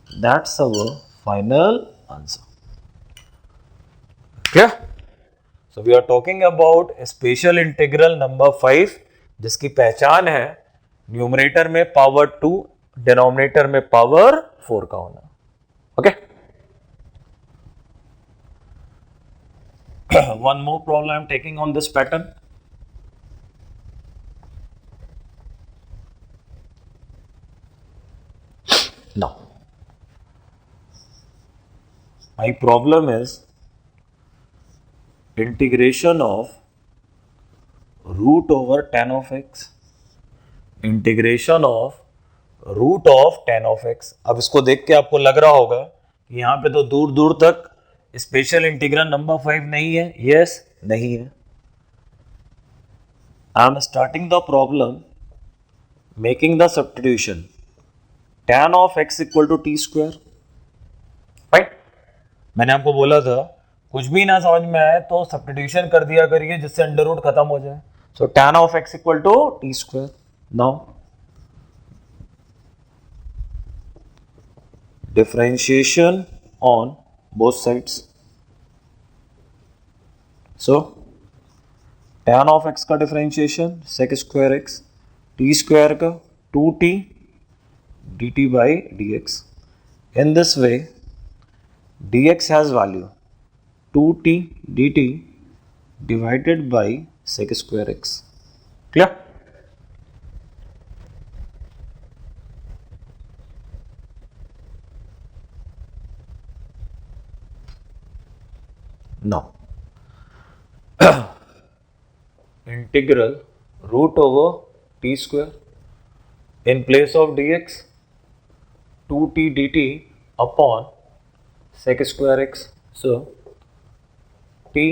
Speaker 1: That's our final answer. Clear? So we are talking about special integral number 5 जिसकी पहचान है numerator में power 2, denominator में power 4 का होना. Okay. One more problem I am taking on this pattern. Now, my problem is integration of root over tan of x. Integration of root of tan of x. अब इसको देख के आपको लग रहा होगा कि यहाँ पे तो दूर दूर तक स्पेशल इंटीग्रल नंबर 5 नहीं है. यस, नहीं है. I am starting the problem making the substitution tan of x equal to T square. Right. मैंने आपको बोला था कुछ भी ना समझ में आए तो सब्स्टिट्यूशन कर दिया करिए जिससे अंडर रूट खत्म हो जाए. So tan of x equal to T square. Now differentiation on both sides. So tan of x का differentiation sec square x, t square का 2t dt by dx. In this way dx has value 2t dt divided by sec square x. Clear? Now, integral root over t square in place of dx 2t dt upon sec square x. So, t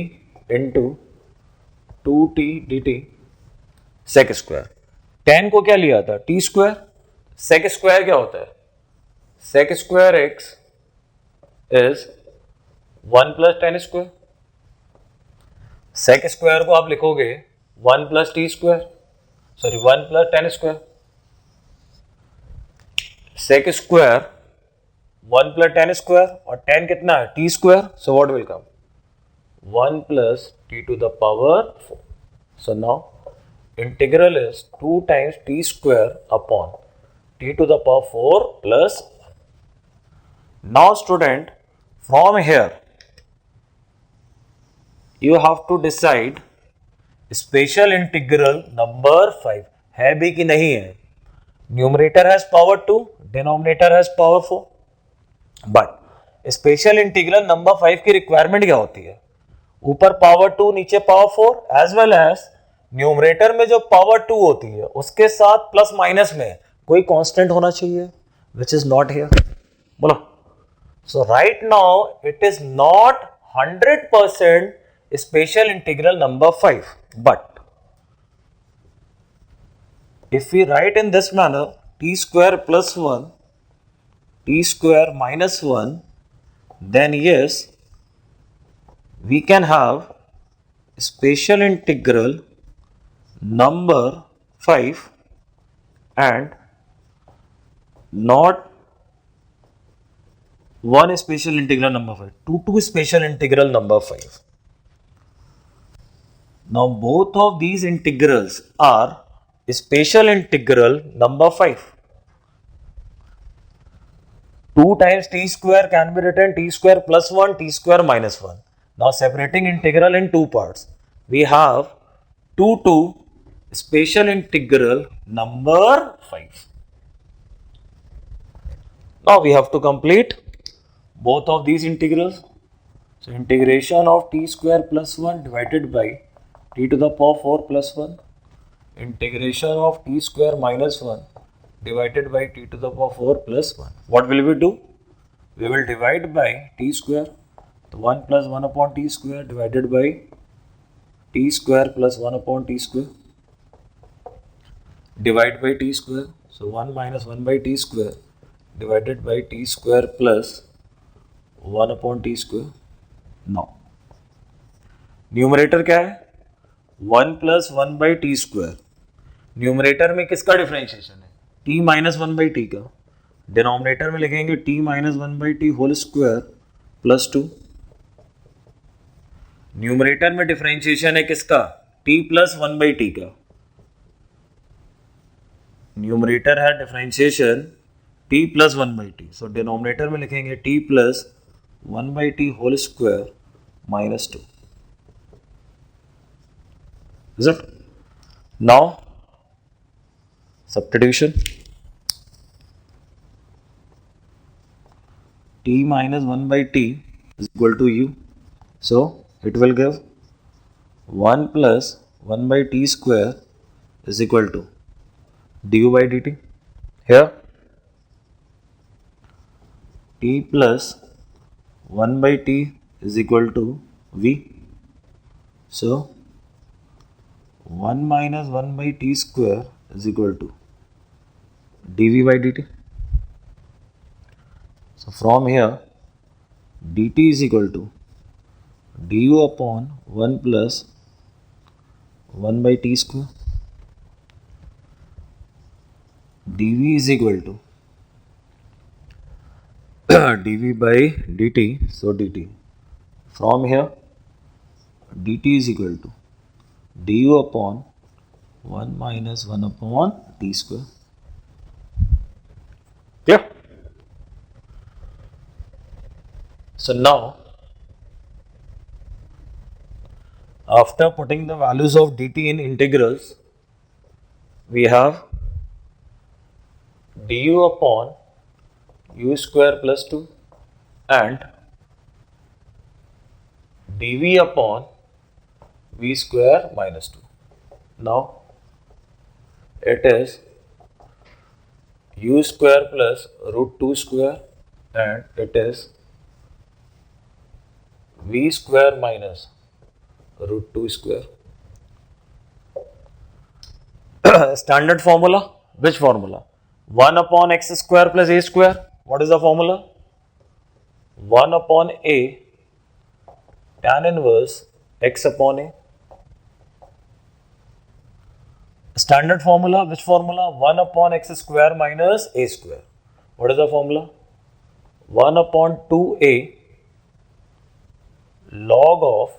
Speaker 1: into 2t dt sec square. tan को क्या लिया था? t square. sec square क्या होता है? sec square x is 1 plus tan square. Sec square को आप लिखोगे 1 plus T square, sorry 1 plus tan square. Sec square 1 plus tan square और टेन कितना है? T square. So what will come? 1 plus T to the power 4. So now integral is 2 times T square upon T to the power 4 plus 1. Now student, from here you have to decide special integral number 5 है भी कि नहीं है. Numerator has power 2, denominator has power 4. But special integral number 5 की requirement क्या होती है? ऊपर पावर 2 नीचे power 4 as well as numerator में जो पावर 2 होती है उसके साथ प्लस माइनस में कोई कांस्टेंट होना चाहिए विच इज नॉट हियर. बोलो. So right now it is not 100% special integral number 5, but if we write in this manner t square plus 1 t square minus 1, then yes, we can have special integral number 5 and not one special integral number 5, two special integral number 5. Now both of these integrals are special integral number 5. 2 times t square can be written t square plus 1 t square minus 1. Now separating integral in two parts. We have 2 special integral number 5. Now we have to complete both of these integrals. So integration of t square plus 1 divided by t to the power 4 plus 1, integration of t square minus 1 divided by t to the power 4 plus 1. What will we do? We will divide by t square. So 1 plus 1 upon t square divided by t square plus 1 upon t square. Divide by t square. So 1 minus 1 by t square divided by t square plus 1 upon t square. Now, numerator क्या है? 1 plus 1 by t square. Numerator में किसका differentiation है? t minus 1 by t का. Denominator में लिखेंगे t minus 1 by t whole square plus 2. Numerator में differentiation है किसका, t प्लस 1/t का. न्यूमरेटर है differentiation t plus 1/t. So denominator में लिखेंगे t plus 1/t whole square minus 2. Is it? Now substitution. T minus 1/t is equal to u. So it will give 1 plus 1/t square is equal to du by dt. Here t plus 1/t is equal to v. So 1 minus 1/t square is equal to dv by dt. So from here dt is equal to du upon 1 plus 1/t square. dv is equal to dv by dt. So dt. From here dt is equal to du upon 1 minus 1 upon t square. Clear? So now, after putting the values of dt in integrals, we have du upon u square plus 2 and dv upon v square minus 2. Now it is u square plus root 2 square and it is v square minus root 2 square. Standard formula, which formula? 1 upon x square plus a square. What is the formula? 1 upon a tan inverse x upon a. Standard formula, which formula? 1 upon x square minus a square. What is the formula? 1 upon 2a log of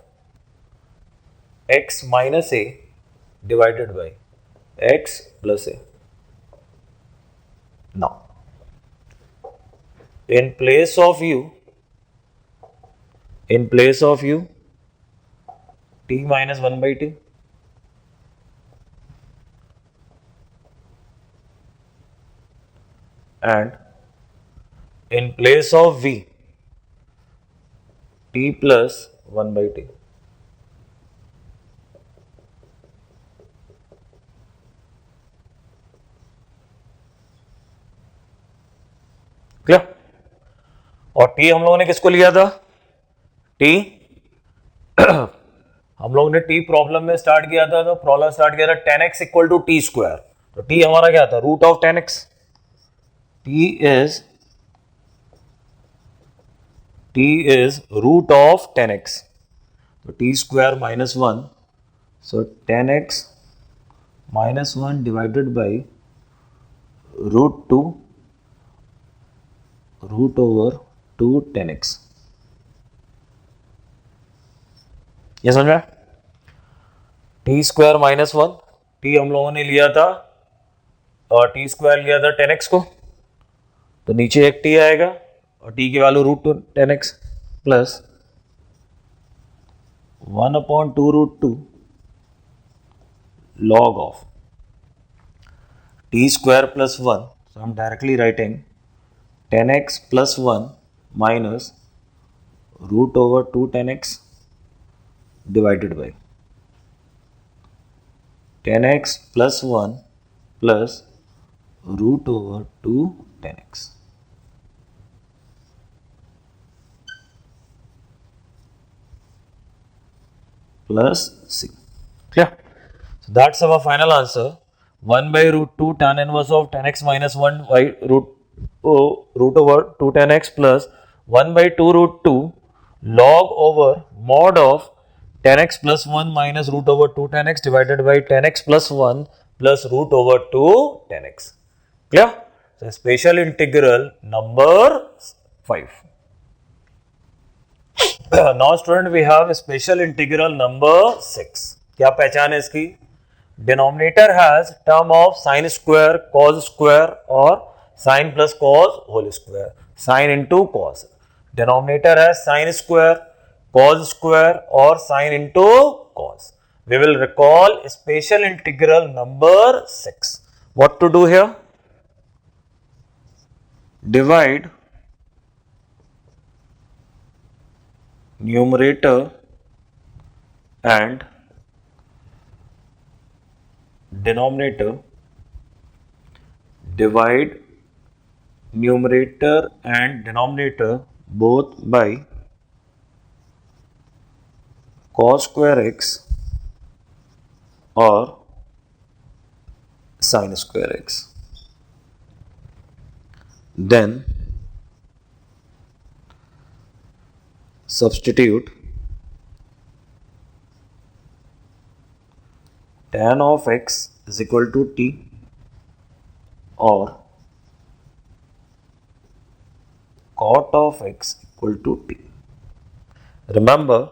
Speaker 1: x minus a divided by x plus a. Now, in place of u, t minus 1/t. And in place of v, t plus 1/t. Clear? और t हम लोगों ने किसको लिया था? t हम लोगों ने t प्रॉब्लम में स्टार्ट किया था, तो प्रॉब्लम स्टार्ट किया था tan x equal to T square. तो t हमारा क्या था? Root of tan x. t is root of tan x. So t square minus 1. So tan x minus 1 divided by root 2 root over 2 tan x. ये समझ में? t square minus 1. t हम लोगों ने लिया था और t स्क्वायर लिया था tan x को, तो नीचे एक t आएगा और t की value root 2 tan x plus 1 upon 2 root 2 log of t square plus 1. So I'm directly writing tan x plus 1 minus root over 2 tan x divided by tan x plus 1 plus root over 2 tan x. Plus c. Clear? So that's our final answer. 1 by root 2 tan inverse of tan x minus 1 by root over 2 tan x plus 1 by 2 root 2 log over mod of tan x plus 1 minus root over 2 tan x divided by tan x plus 1 plus root over 2 tan x. Clear? So special integral number 5. Now student we have special integral number 6. क्या पहचान है इसकी? Denominator has term of sin square, cos square or sin plus cos whole square. Sin into cos. Denominator has sin square, cos square or sin into cos. We will recall special integral number 6. What to do here? Divide numerator and denominator, divide numerator and denominator both by cos square x or sin square x. Then substitute tan of x is equal to t or cot of x equal to t. Remember,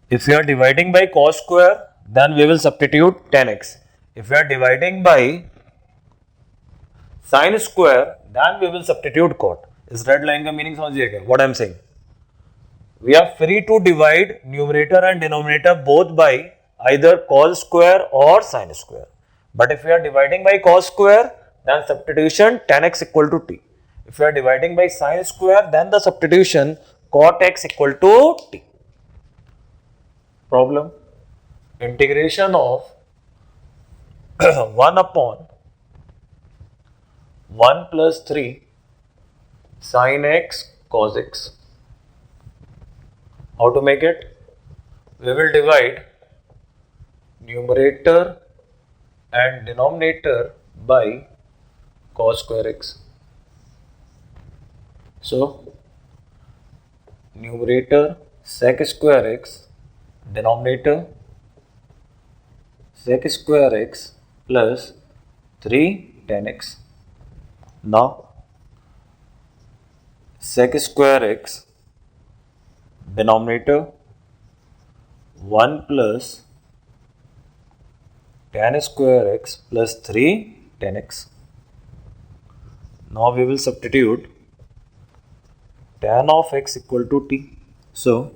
Speaker 1: if we are dividing by cos square, then we will substitute tan x. If we are dividing by sin square, then we will substitute cot. इस red line का meaning समझिएगा what I am saying. We are free to divide numerator and denominator both by either cos square or sin square. But if we are dividing by cos square, then substitution tan x equal to t. If we are dividing by sin square, then the substitution cot x equal to t. Problem: integration of 1 upon 1 plus 3 sin x cos x. How to make it? We will divide numerator and denominator by cos square x. So, numerator sec square x, denominator sec square x plus 3 tan x. Now, sec square x, denominator 1 plus tan square x plus 3 tan x. Now we will substitute tan of x equal to t. So,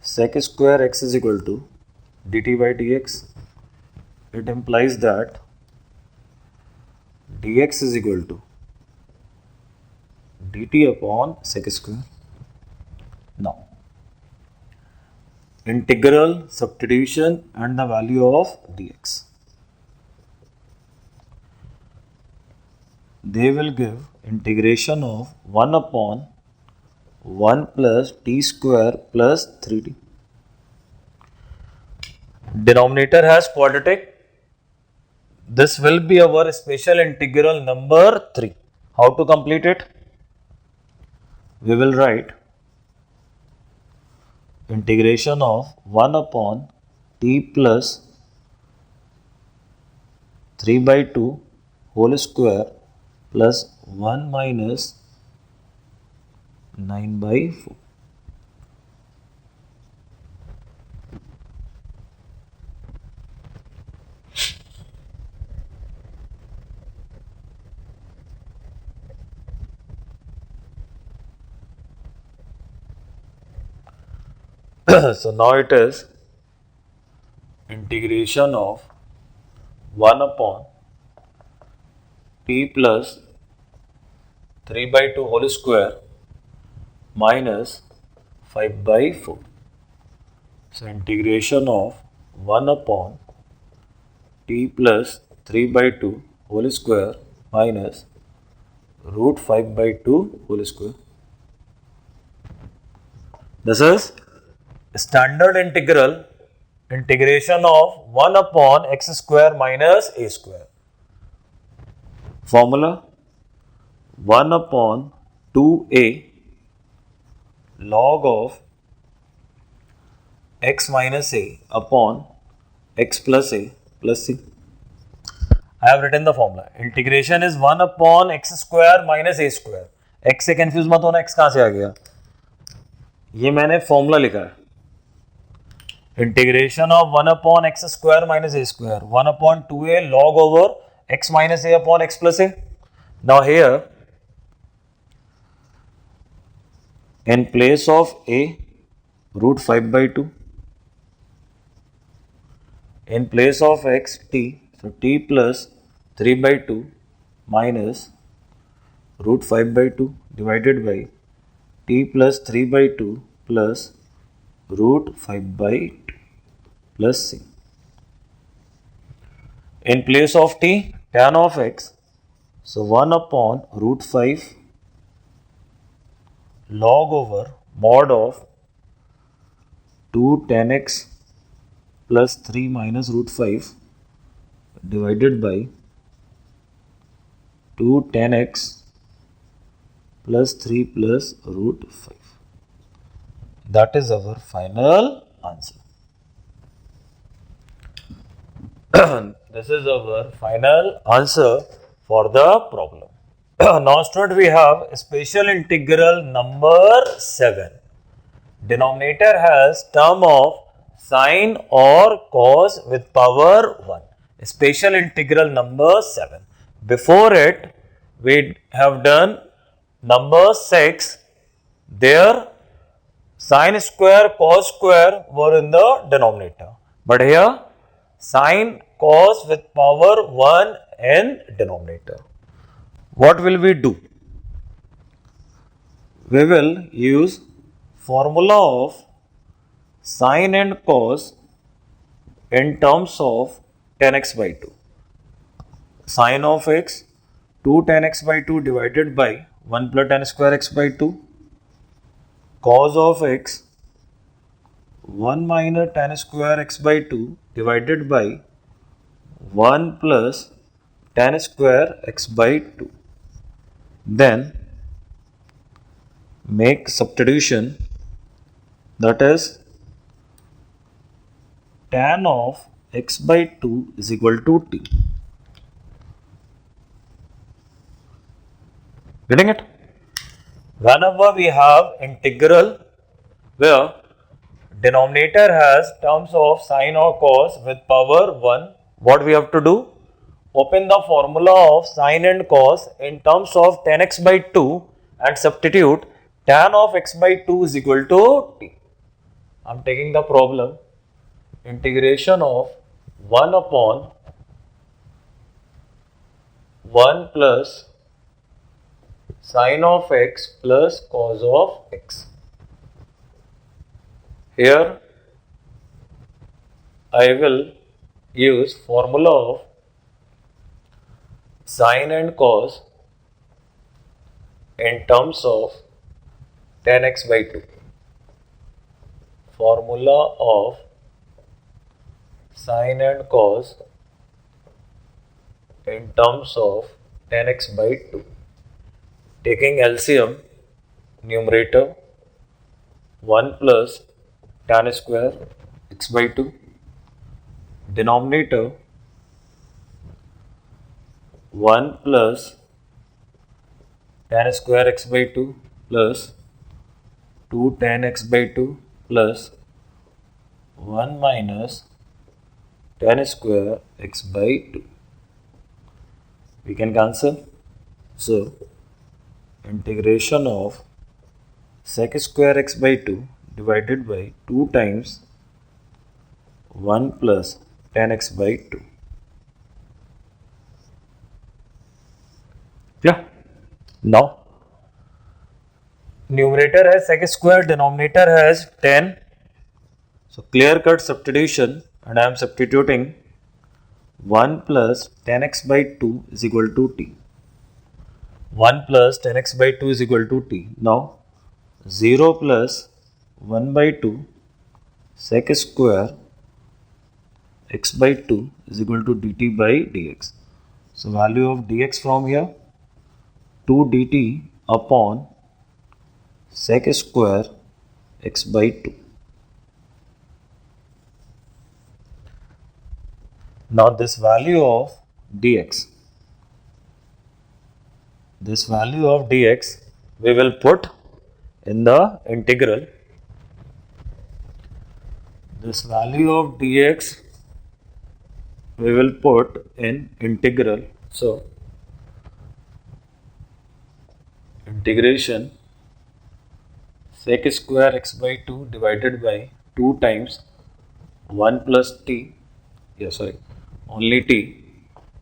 Speaker 1: sec square x is equal to dt by dx. It implies that dx is equal to dt upon sec square. Now, integral substitution and the value of dx. They will give integration of 1 upon 1 plus t square plus 3t. Denominator has quadratic. This will be our special integral number 3. How to complete it? We will write integration of 1 upon t plus 3 by 2 whole square plus 1 minus 9 by 4. So now it is integration of 1 upon t plus 3 by 2 whole square minus 5 by 4. So integration of 1 upon t plus 3 by 2 whole square minus root 5 by 2 whole square. This is standard integral integration of 1 upon x square minus a square. Formula: 1 upon 2a log of x minus a upon x plus a plus c. I have written the formula. Integration is 1 upon x square minus a square. x से confuse मत होना, x कहां से आ गया, ये मैंने formula लिखा है. Integration of 1 upon x square minus a square, 1 upon 2a log over x minus a upon x plus a. Now here, in place of a, root 5 by 2. In place of x, t. So t plus 3 by 2 minus root 5 by 2 divided by t plus 3 by 2 plus root 5 by 2 plus c. In place of t, tan of x. So 1 upon root 5 log over mod of 2 tan x plus 3 minus root 5 divided by 2 tan x plus 3 plus root 5. That is our final answer. This is our final answer for the problem. Now student, we have special integral number 7. Denominator has term of sine or cos with power 1. Special integral number 7. Before it, we have done number 6. There, sine square, cos square were in the denominator. But here, sine, cos with power 1 in denominator. What will we do? We will use formula of sine and cos in terms of tan x by 2. Sine of x, 2 tan x by 2 divided by 1 plus tan square x by 2. Cos of x, 1 minus tan square x by 2 divided by 1 plus tan square x by 2. Then make substitution, that is tan of x by 2 is equal to t. Getting it? Whenever we have integral where denominator has terms of sine or cos with power 1, what we have to do? Open the formula of sine and cos in terms of tan x by 2 and substitute tan of x by 2 is equal to t. I am taking the problem integration of 1 upon 1 plus sine of x plus cos of x. Here I will use formula of sine and cos in terms of tan x by 2. Formula of sine and cos in terms of tan x by 2. Taking LCM, numerator 1 plus tan square x by 2, denominator 1 plus tan square x by 2 plus 2 tan x by 2 plus 1 minus tan square x by 2. We can cancel. So, integration of sec square x by 2 divided by 2 times 1 plus tan x by 2. Yeah. Now, numerator has sec square, denominator has tan. So, clear cut substitution, and I am substituting 1 plus tan x by 2 is equal to t. 1 plus tan x by 2 is equal to t. Now, 0 plus 1 by 2 sec square x by 2 is equal to dt by dx. So, value of dx from here 2 dt upon sec square x by 2. Now, this value of dx. This value of dx we will put in the integral. This value of dx we will put in integral. So integration sec square x by 2 divided by 2 times 1 plus t, only t,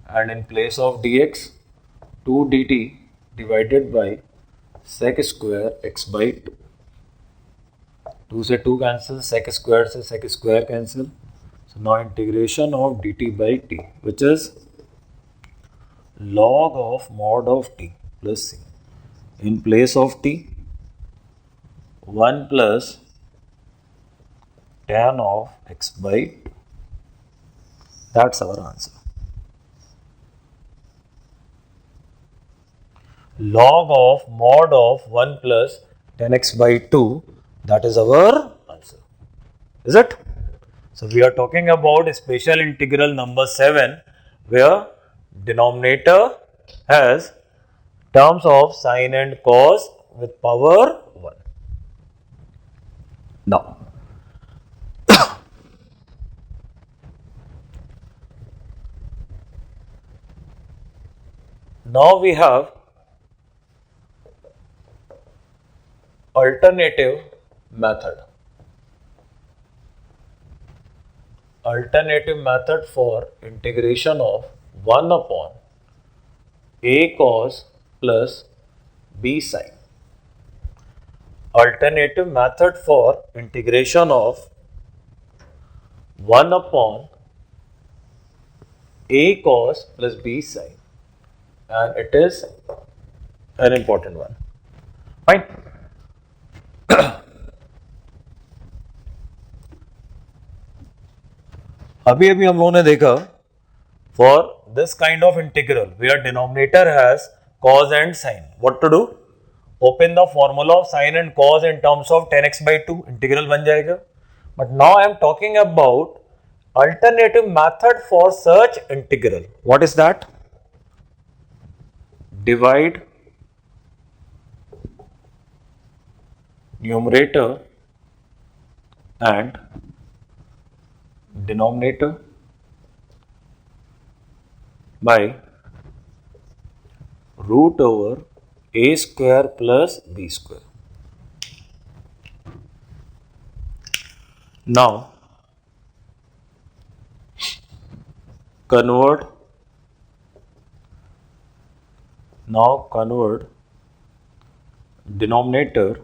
Speaker 1: and in place of dx 2 dt divided by sec square x by 2. 2 से 2 cancel, sec square से sec square cancel. So now integration of dt by t, which is log of mod of t plus c. In place of t, 1 plus tan of x by 2. That's our answer. Log of mod of 1 plus tan x by 2, that is our answer. Is it? So we are talking about special integral number 7, where denominator has terms of sine and cos with power 1. Now we have alternative method. Alternative method for integration of 1 upon a cos plus b sine. Alternative method for integration of 1 upon a cos plus b sine, and it is an important one. Fine. अभी हम लोगों ने देखा, for this kind of integral where denominator has cos and sine, what to do? Open the formula of sine and cos in terms of tan x by 2, integral बन जाएगा. But now I am talking about alternative method for such integral. What is that? Divide numerator and denominator by root over a square plus b square. Now convert denominator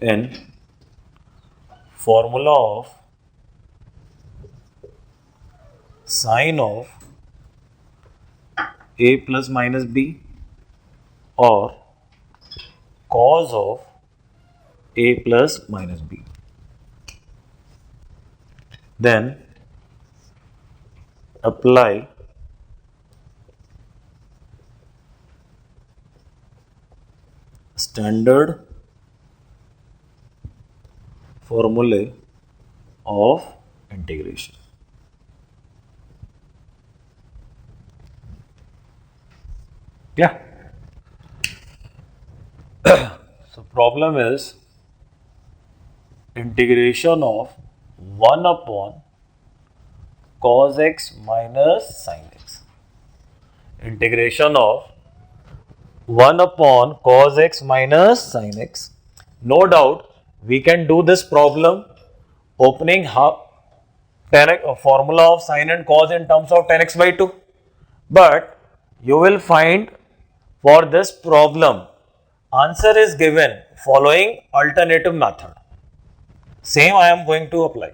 Speaker 1: in formula of sine of a plus minus b or cos of a plus minus b. Then apply standard formula of integration. Yeah. So problem is integration of 1 upon cos x minus sin x. Integration of 1 upon cos x minus sin x. No doubt we can do this problem opening formula of sine and cos in terms of tan x by 2. But you will find for this problem answer is given following alternative method. Same I am going to apply.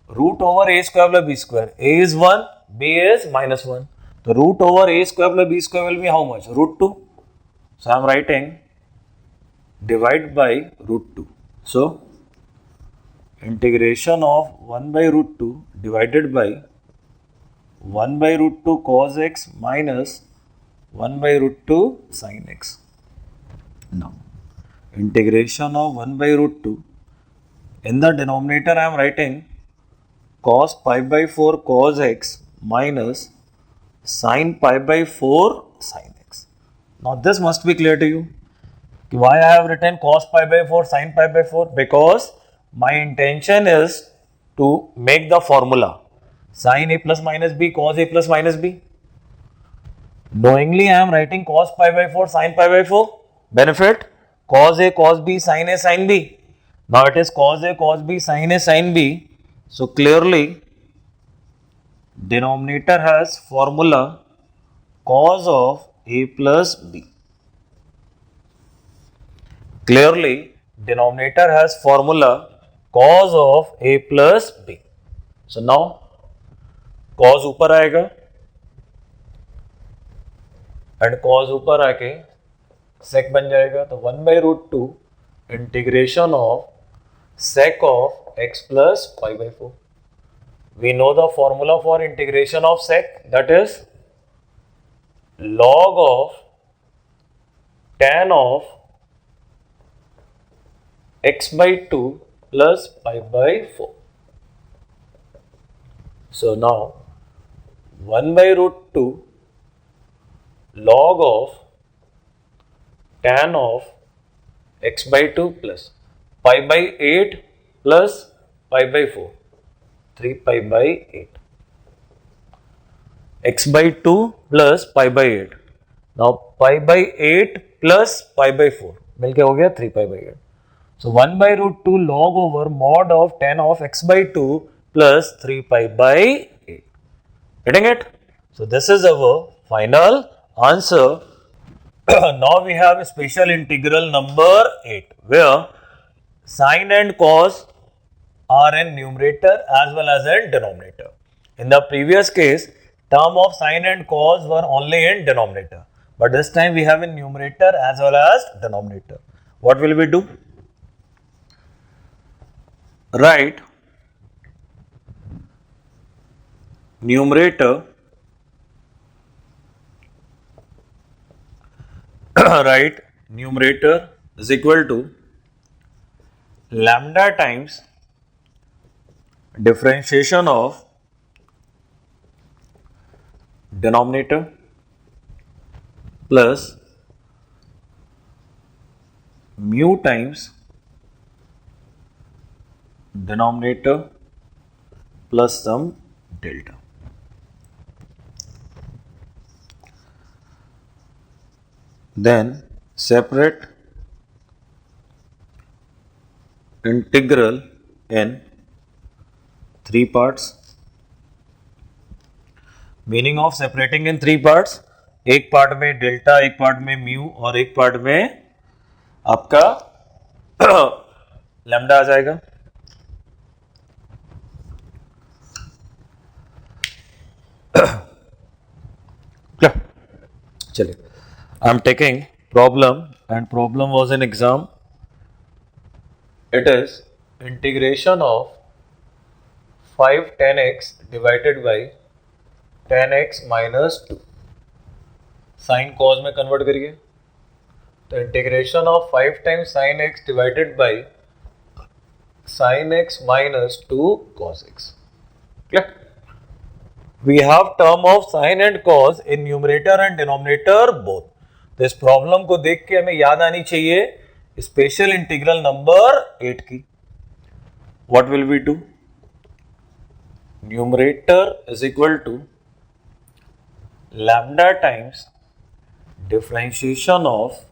Speaker 1: Root over a square plus b square. A is 1, b is minus 1. The root over a square plus b square will be how much? Root 2. So I am writing divide by root 2. So integration of 1 by root 2 divided by 1 by root 2 cos x minus 1 by root 2 sin x. Now integration of 1 by root 2, in the denominator I am writing cos pi by 4 cos x minus sin pi by 4 sin x. Now this must be clear to you. Why I have written cos pi by 4 sin pi by 4? Because my intention is to make the formula sin a plus minus b cos a plus minus b. Knowingly I am writing cos pi by 4 sin pi by 4. Benefit cos a cos b sin a sin b. Now it is cos a cos b sin a sin b. So clearly denominator has formula cos of a plus b. Clearly denominator has formula cos of a plus b. So now cos ऊपर आएगा and cos ऊपर आके sec बन जाएगा, तो 1 by root 2 integration of sec of x plus pi by 4. We know the formula for integration of sec, that is log of tan of x by 2 plus pi by 4. So now 1 by root 2 log of tan of x by 2 plus pi by 8 plus pi by 4, 3 pi by 8. X by 2 plus pi by 8. Now pi by 8 plus pi by 4 मिलके हो गया 3 pi by 8. So 1 by root 2 log over mod of tan of x by 2 plus 3 pi by 8. Getting it? So this is our final answer. Now we have a special integral number 8 where sin and cos are in numerator as well as in denominator. In the previous case, term of sin and cos were only in denominator, but this time we have in numerator as well as denominator. What will we do? Write numerator write numerator is equal to lambda times differentiation of denominator plus mu times denominator plus some delta. Then separate integral in 3 parts. Meaning of separating in 3 parts, एक part में delta, एक part में mu और एक part में आपका lambda आ जाएगा. चलिए, I am taking problem and problem was an exam. It is integration of 5 tan x divided by tan x minus 2. Sin cos में convert करिए, तो integration of 5 times sin x divided by sin x minus 2 cos x. Clear? We have term of sin and cos in numerator and denominator both. तो इस problem को देख के हमें याद आनी चाहिए स्पेशल इंटीग्रल नंबर 8 की. What will we do? Numerator is equal to lambda times differentiation of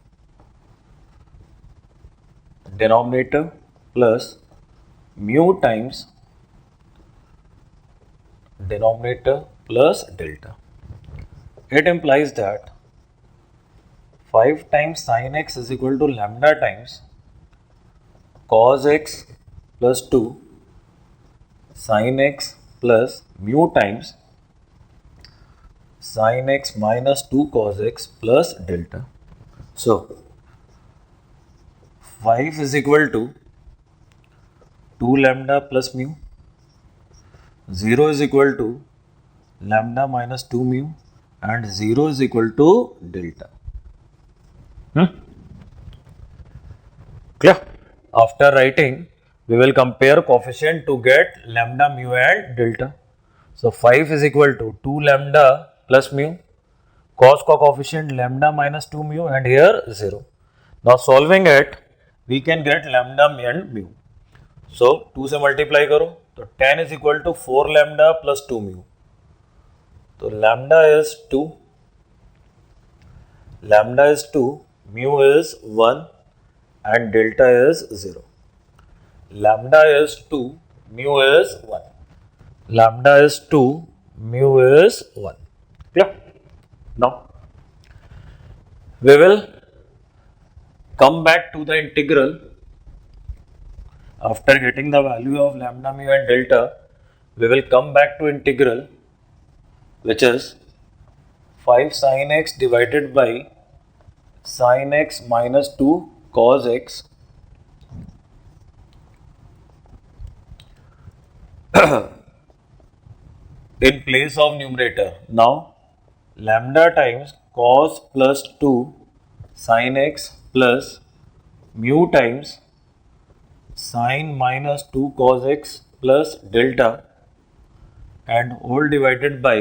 Speaker 1: denominator plus mu times denominator plus delta. It implies that 5 times sin x is equal to lambda times cos x plus 2 sin x plus mu times sin x minus 2 cos x plus delta. So 5 is equal to 2 lambda plus mu, 0 is equal to lambda minus 2 mu and 0 is equal to delta. Clear? After writing, we will compare coefficient to get lambda, mu and delta. So 5 is equal to 2 lambda plus mu. Cos का coefficient lambda minus 2 mu and here 0. Now solving it, we can get lambda and mu. So 2 से multiply करो तो 10 is equal to 4 lambda plus 2 mu. So lambda is 2, mu is 1 and delta is 0. Lambda is 2, mu is 1. Lambda is 2, mu is 1. Clear? Now, we will come back to the integral after getting the value of lambda, mu and delta. We will come back to integral which is 5 sin x divided by sin x minus 2 cos x in place of numerator. Now, lambda times cos plus 2 sin x plus mu times sin minus 2 cos x plus delta and all divided by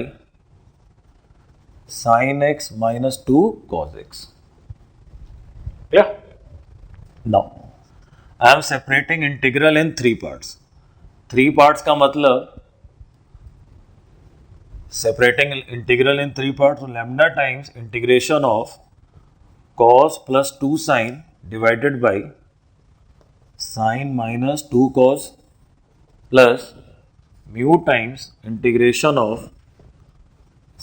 Speaker 1: sin x minus 2 cos x. Yeah. Now, I am separating integral in 3 parts. 3 parts का मतलब separating integral in 3 parts, so lambda times integration of cos plus 2 sin divided by sin minus 2 cos plus mu times integration of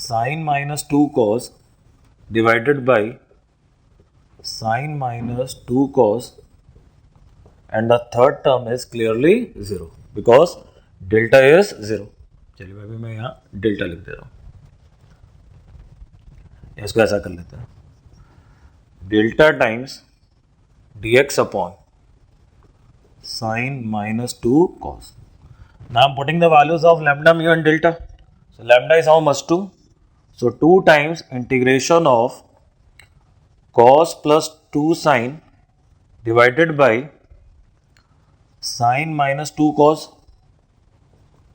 Speaker 1: sin minus 2 cos divided by sin minus 2 cos, and the third term is clearly 0 because delta is 0. चलिए अभी मैं यहाँ delta लिख दे रहा हूँ, इसको ऐसा कर लेते हैं, delta times d x upon sine minus 2 cos. Now I am putting the values of lambda, mu and delta. So lambda is how much 2, so 2 times integration of cos plus 2 sine divided by sine minus 2 cos.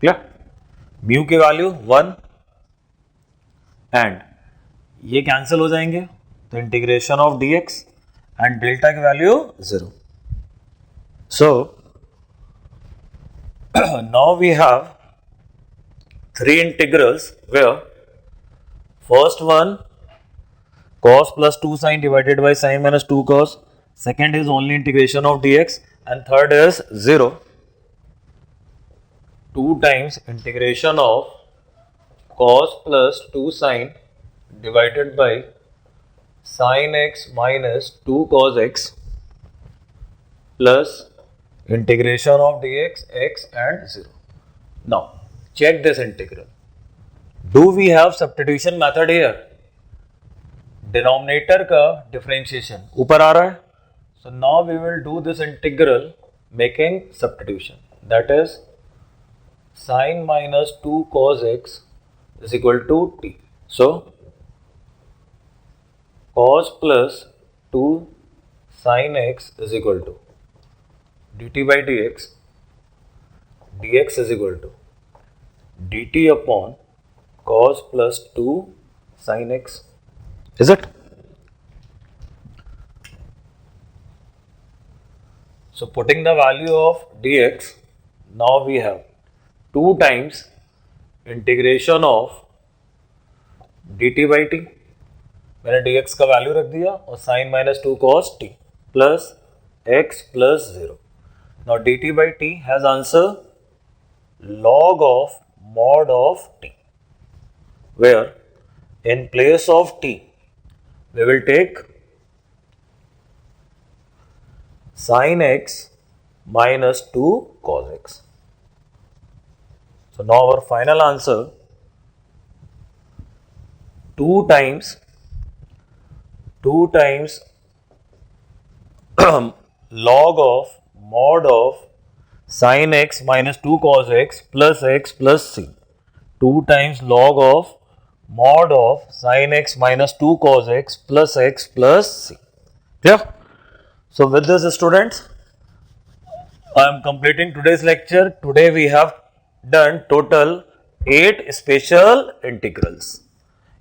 Speaker 1: Clear? Mu की value 1 and ये cancel हो जाएंगे तो integration of d x and delta की value 0. So now we have 3 integrals where first one cos plus 2 sin divided by sin minus 2 cos, second is only integration of dx and third is 0. 2 times integration of cos plus 2 sin divided by sin x minus 2 cos x plus integration of dx, x and 0. Now, check this integral. Do we have substitution method here? Denominator का differentiation ऊपर आ रहा है. So now we will do this integral making substitution. That is sin minus 2 cos x is equal to t. So, cos plus 2 sin x is equal to dt by dx, dx is equal to dt upon cos plus 2 sin x. Is it? So, putting the value of dx, now we have 2 times integration of dt by t, मैंने dx का value रख दिया और sin minus 2 cos t plus x plus 0. Now dt by t has answer log of mod of t, where in place of t we will take sin x minus 2 cos x. So now our final answer 2 times log of mod of sin x minus 2 cos x plus c. 2 times log of mod of sin x minus 2 cos x plus c. Yeah. So with this, students, I am completing today's lecture. Today we have done total 8 special integrals.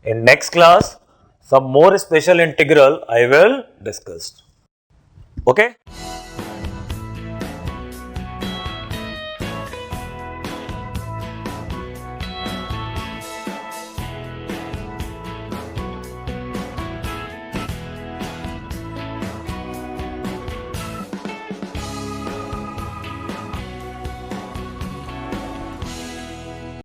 Speaker 1: In next class, some more special integral I will discuss. Okay.